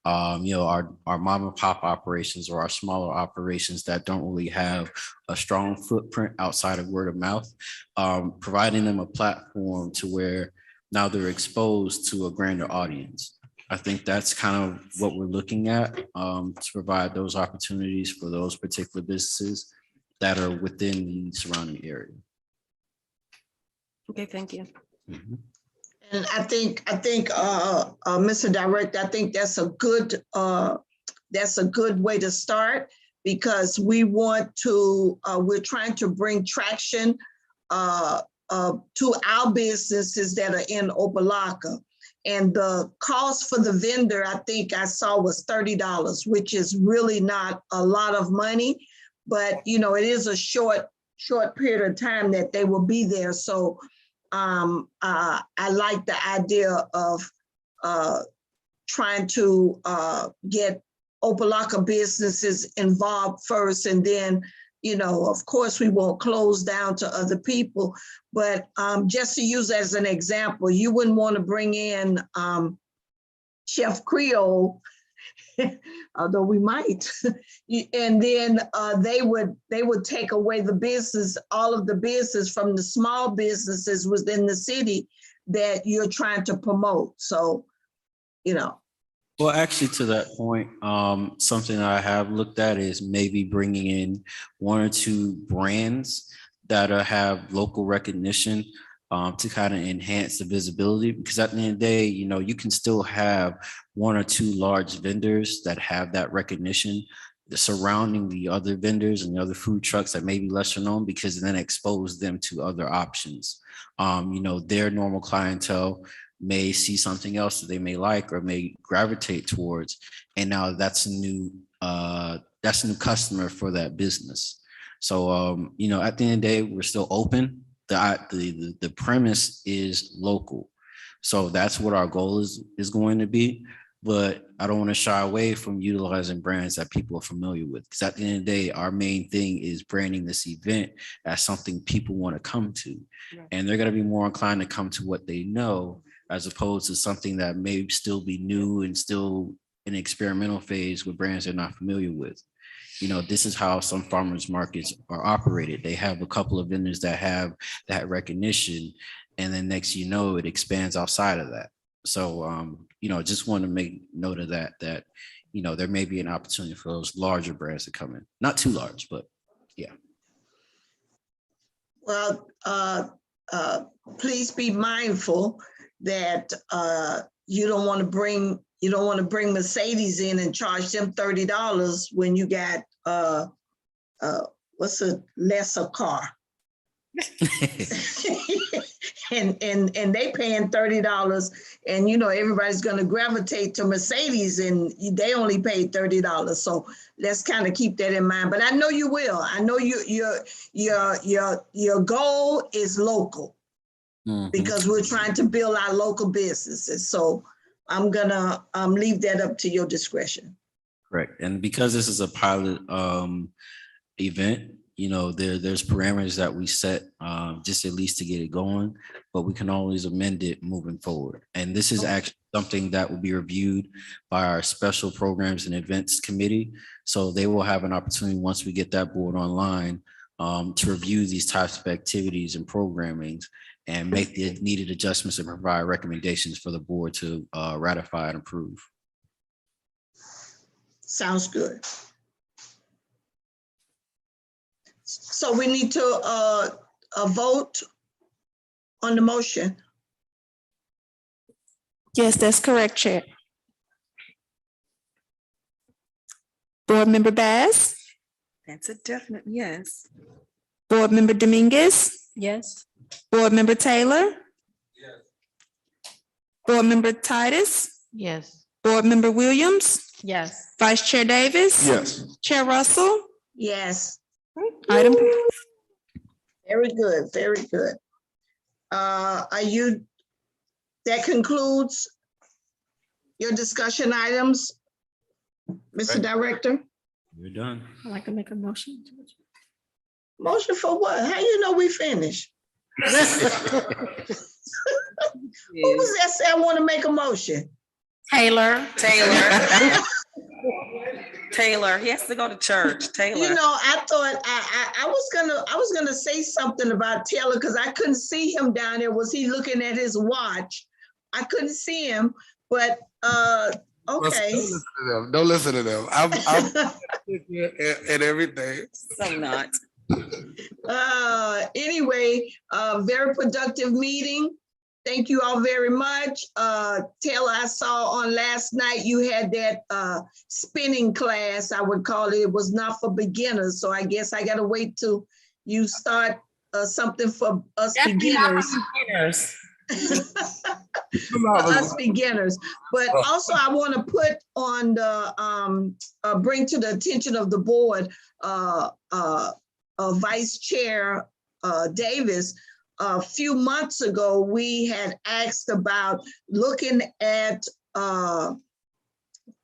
Our mom and pop operations or our smaller operations that don't really have a strong footprint outside of word of mouth, providing them a platform to where now they're exposed to a grander audience. I think that's kind of what we're looking at, to provide those opportunities for those particular businesses that are within the surrounding area. Okay, thank you. Mhm. And I think, Mr. Director, I think that's a good way to start, because we want to, we're trying to bring traction to our businesses that are in Opa-locka. And the cost for the vendor, I think I saw was $30, which is really not a lot of money, but it is a short period of time that they will be there. So I like the idea of trying to get Opa-locka businesses involved first, and then, of course, we won't close down to other people. But just to use as an example, you wouldn't want to bring in Chef Creole, although we might, and then they would take away the business, all of the business from the small businesses within the city that you're trying to promote. So, Well, actually, to that point, something that I have looked at is maybe bringing in one or two brands that have local recognition to kind of enhance the visibility. Because at the end of the day, you know, you can still have one or two large vendors that have that recognition surrounding the other vendors and the other food trucks that may be lesser known, because then expose them to other options. You know, their normal clientele may see something else that they may like or may gravitate towards, and now that's a new customer for that business. So you know, at the end of the day, we're still open. The premise is local, so that's what our goal is going to be. But I don't want to shy away from utilizing brands that people are familiar with, because at the end of the day, our main thing is branding this event as something people want to come to, and they're going to be more inclined to come to what they know, as opposed to something that may still be new and still in experimental phase with brands they're not familiar with. You know, this is how some farmers markets are operated. They have a couple of vendors that have that recognition, and then next you know, it expands outside of that. So, you know, just want to make note of that, you know, there may be an opportunity for those larger brands to come in. Not too large, but yeah. Well, please be mindful that you don't want to bring Mercedes in and charge them $30 when you got what's a lesser car. and they paying $30, and you know everybody's going to gravitate to Mercedes, and they only paid $30. So let's kind of keep that in mind. But I know you will. I know your goal is local, because we're trying to build our local businesses. So I'm gonna leave that up to your discretion. Correct. And because this is a pilot event, you know, there's parameters that we set just at least to get it going, but we can always amend it moving forward. And this is actually something that will be reviewed by our special programs and events committee. So they will have an opportunity, once we get that board online, to review these types of activities and programmings and make the needed adjustments and provide recommendations for the board to ratify and approve. Sounds good. So we need to vote on the motion. Yes, that's correct, Chair. Board Member Bass, That's a definite yes. Board Member Dominguez, Yes. Board Member Taylor. Yes. Board Member Titus, Yes. Board Member Williams, Yes. Vice Chair Davis. Yes. Chair Russell. Yes. Item. Very good, very good. That concludes your discussion items, Mr. Director? We're done. I'd like to make a motion. Motion for what? How you know we finished? Who was that say I want to make a motion? Taylor. Taylor, he has to go to church. Taylor. You know, I thought I was gonna say something about Taylor because I couldn't see him down there. Was he looking at his watch? I couldn't see him, but okay. Don't listen to them. I'm and everything. So not. Anyway, very productive meeting. Thank you all very much. Taylor, I saw on last night you had that spinning class, I would call it. It was not for beginners, so I guess I gotta wait till you start something for us beginners. For us beginners. But also I want to put on the bring to the attention of the board Vice Chair Davis. A few months ago, we had asked about looking at a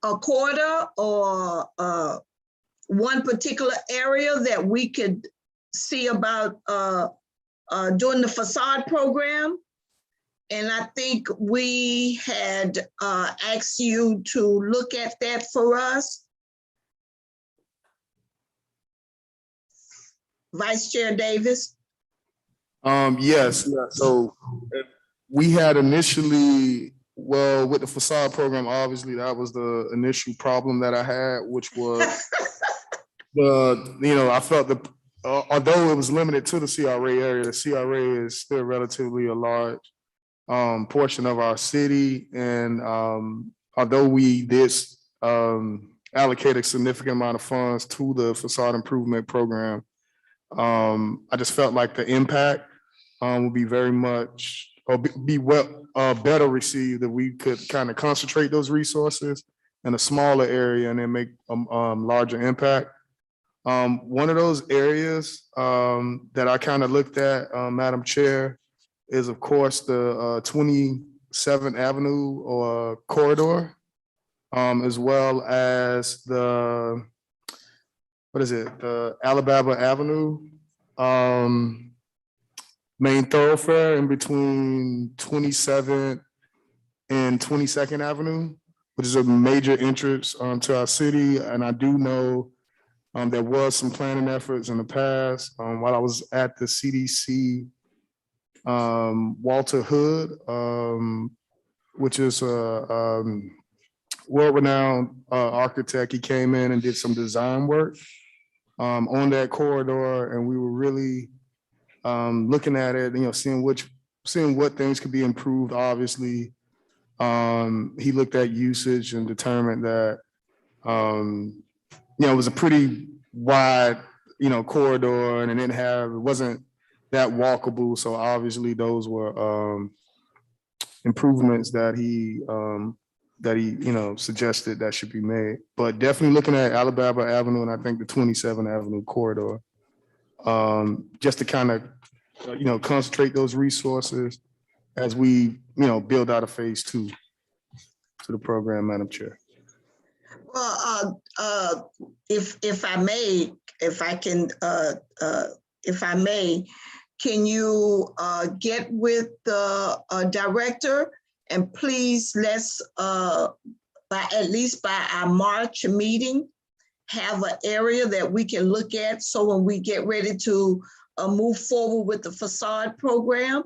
quarter or one particular area that we could see about doing the facade program. And I think we had asked you to look at that for us. Vice Chair Davis. Yes, so we had initially Well, with the facade program, obviously that was the initial problem that I had, which was I felt although it was limited to the CRA area, the CRA is still relatively a large portion of our city. And although we did allocate a significant amount of funds to the facade improvement program, I just felt like the impact would be very much or be better received if we could kind of concentrate those resources in a smaller area and then make a larger impact. One of those areas that I kind of looked at, Madam Chair, is of course the 27th Avenue or corridor, as well as the Alabama Avenue main thoroughfare in between 27th and 22nd Avenue, which is a major entrance to our city. And I do know there was some planning efforts in the past. While I was at the CDC, Walter Hood, which is a world-renowned architect, he came in and did some design work on that corridor, and we were really looking at it, seeing what things could be improved. Obviously, he looked at usage and determined that it was a pretty wide corridor, and it wasn't that walkable. So obviously, those were improvements that he suggested that should be made. But definitely looking at Alabama Avenue and I think the 27th Avenue corridor, just to kind of concentrate those resources as we build out a phase 2 to the program, Madam Chair. Well, if I may, can you get with the director and please let's at least by our March meeting have an area that we can look at, so when we get ready to move forward with the facade program,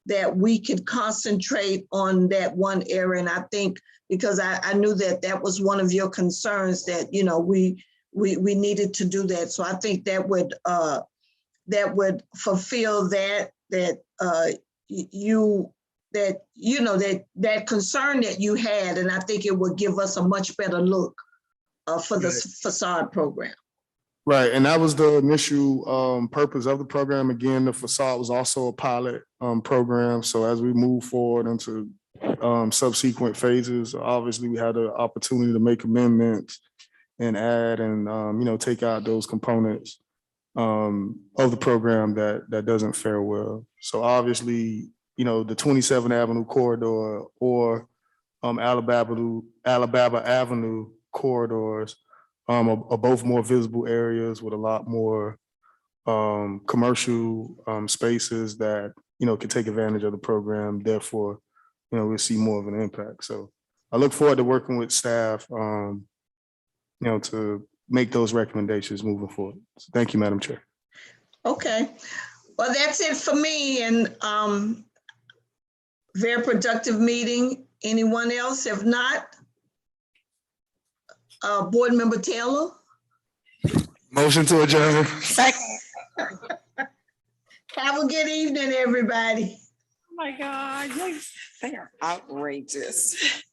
that we could concentrate on that one area. And I think because I knew that was one of your concerns, that we needed to do that. So I think that would fulfill that concern that you had, and I think it would give us a much better look for the facade program. Right, and that was the initial purpose of the program. Again, the facade was also a pilot program. So as we move forward into subsequent phases, obviously we had the opportunity to make amendments and add and take out those components of the program that doesn't fare well. So obviously, the 27th Avenue corridor or Alabama Avenue corridors are both more visible areas with a lot more commercial spaces that can take advantage of the program. Therefore, we'll see more of an impact. So I look forward to working with staff, to make those recommendations moving forward. So thank you, Madam Chair. Okay, well, that's it for me, and very productive meeting. Anyone else? If not, Board Member Taylor. Motion to adjourn. Second. Have a good evening, everybody. Oh my God, they are outrageous.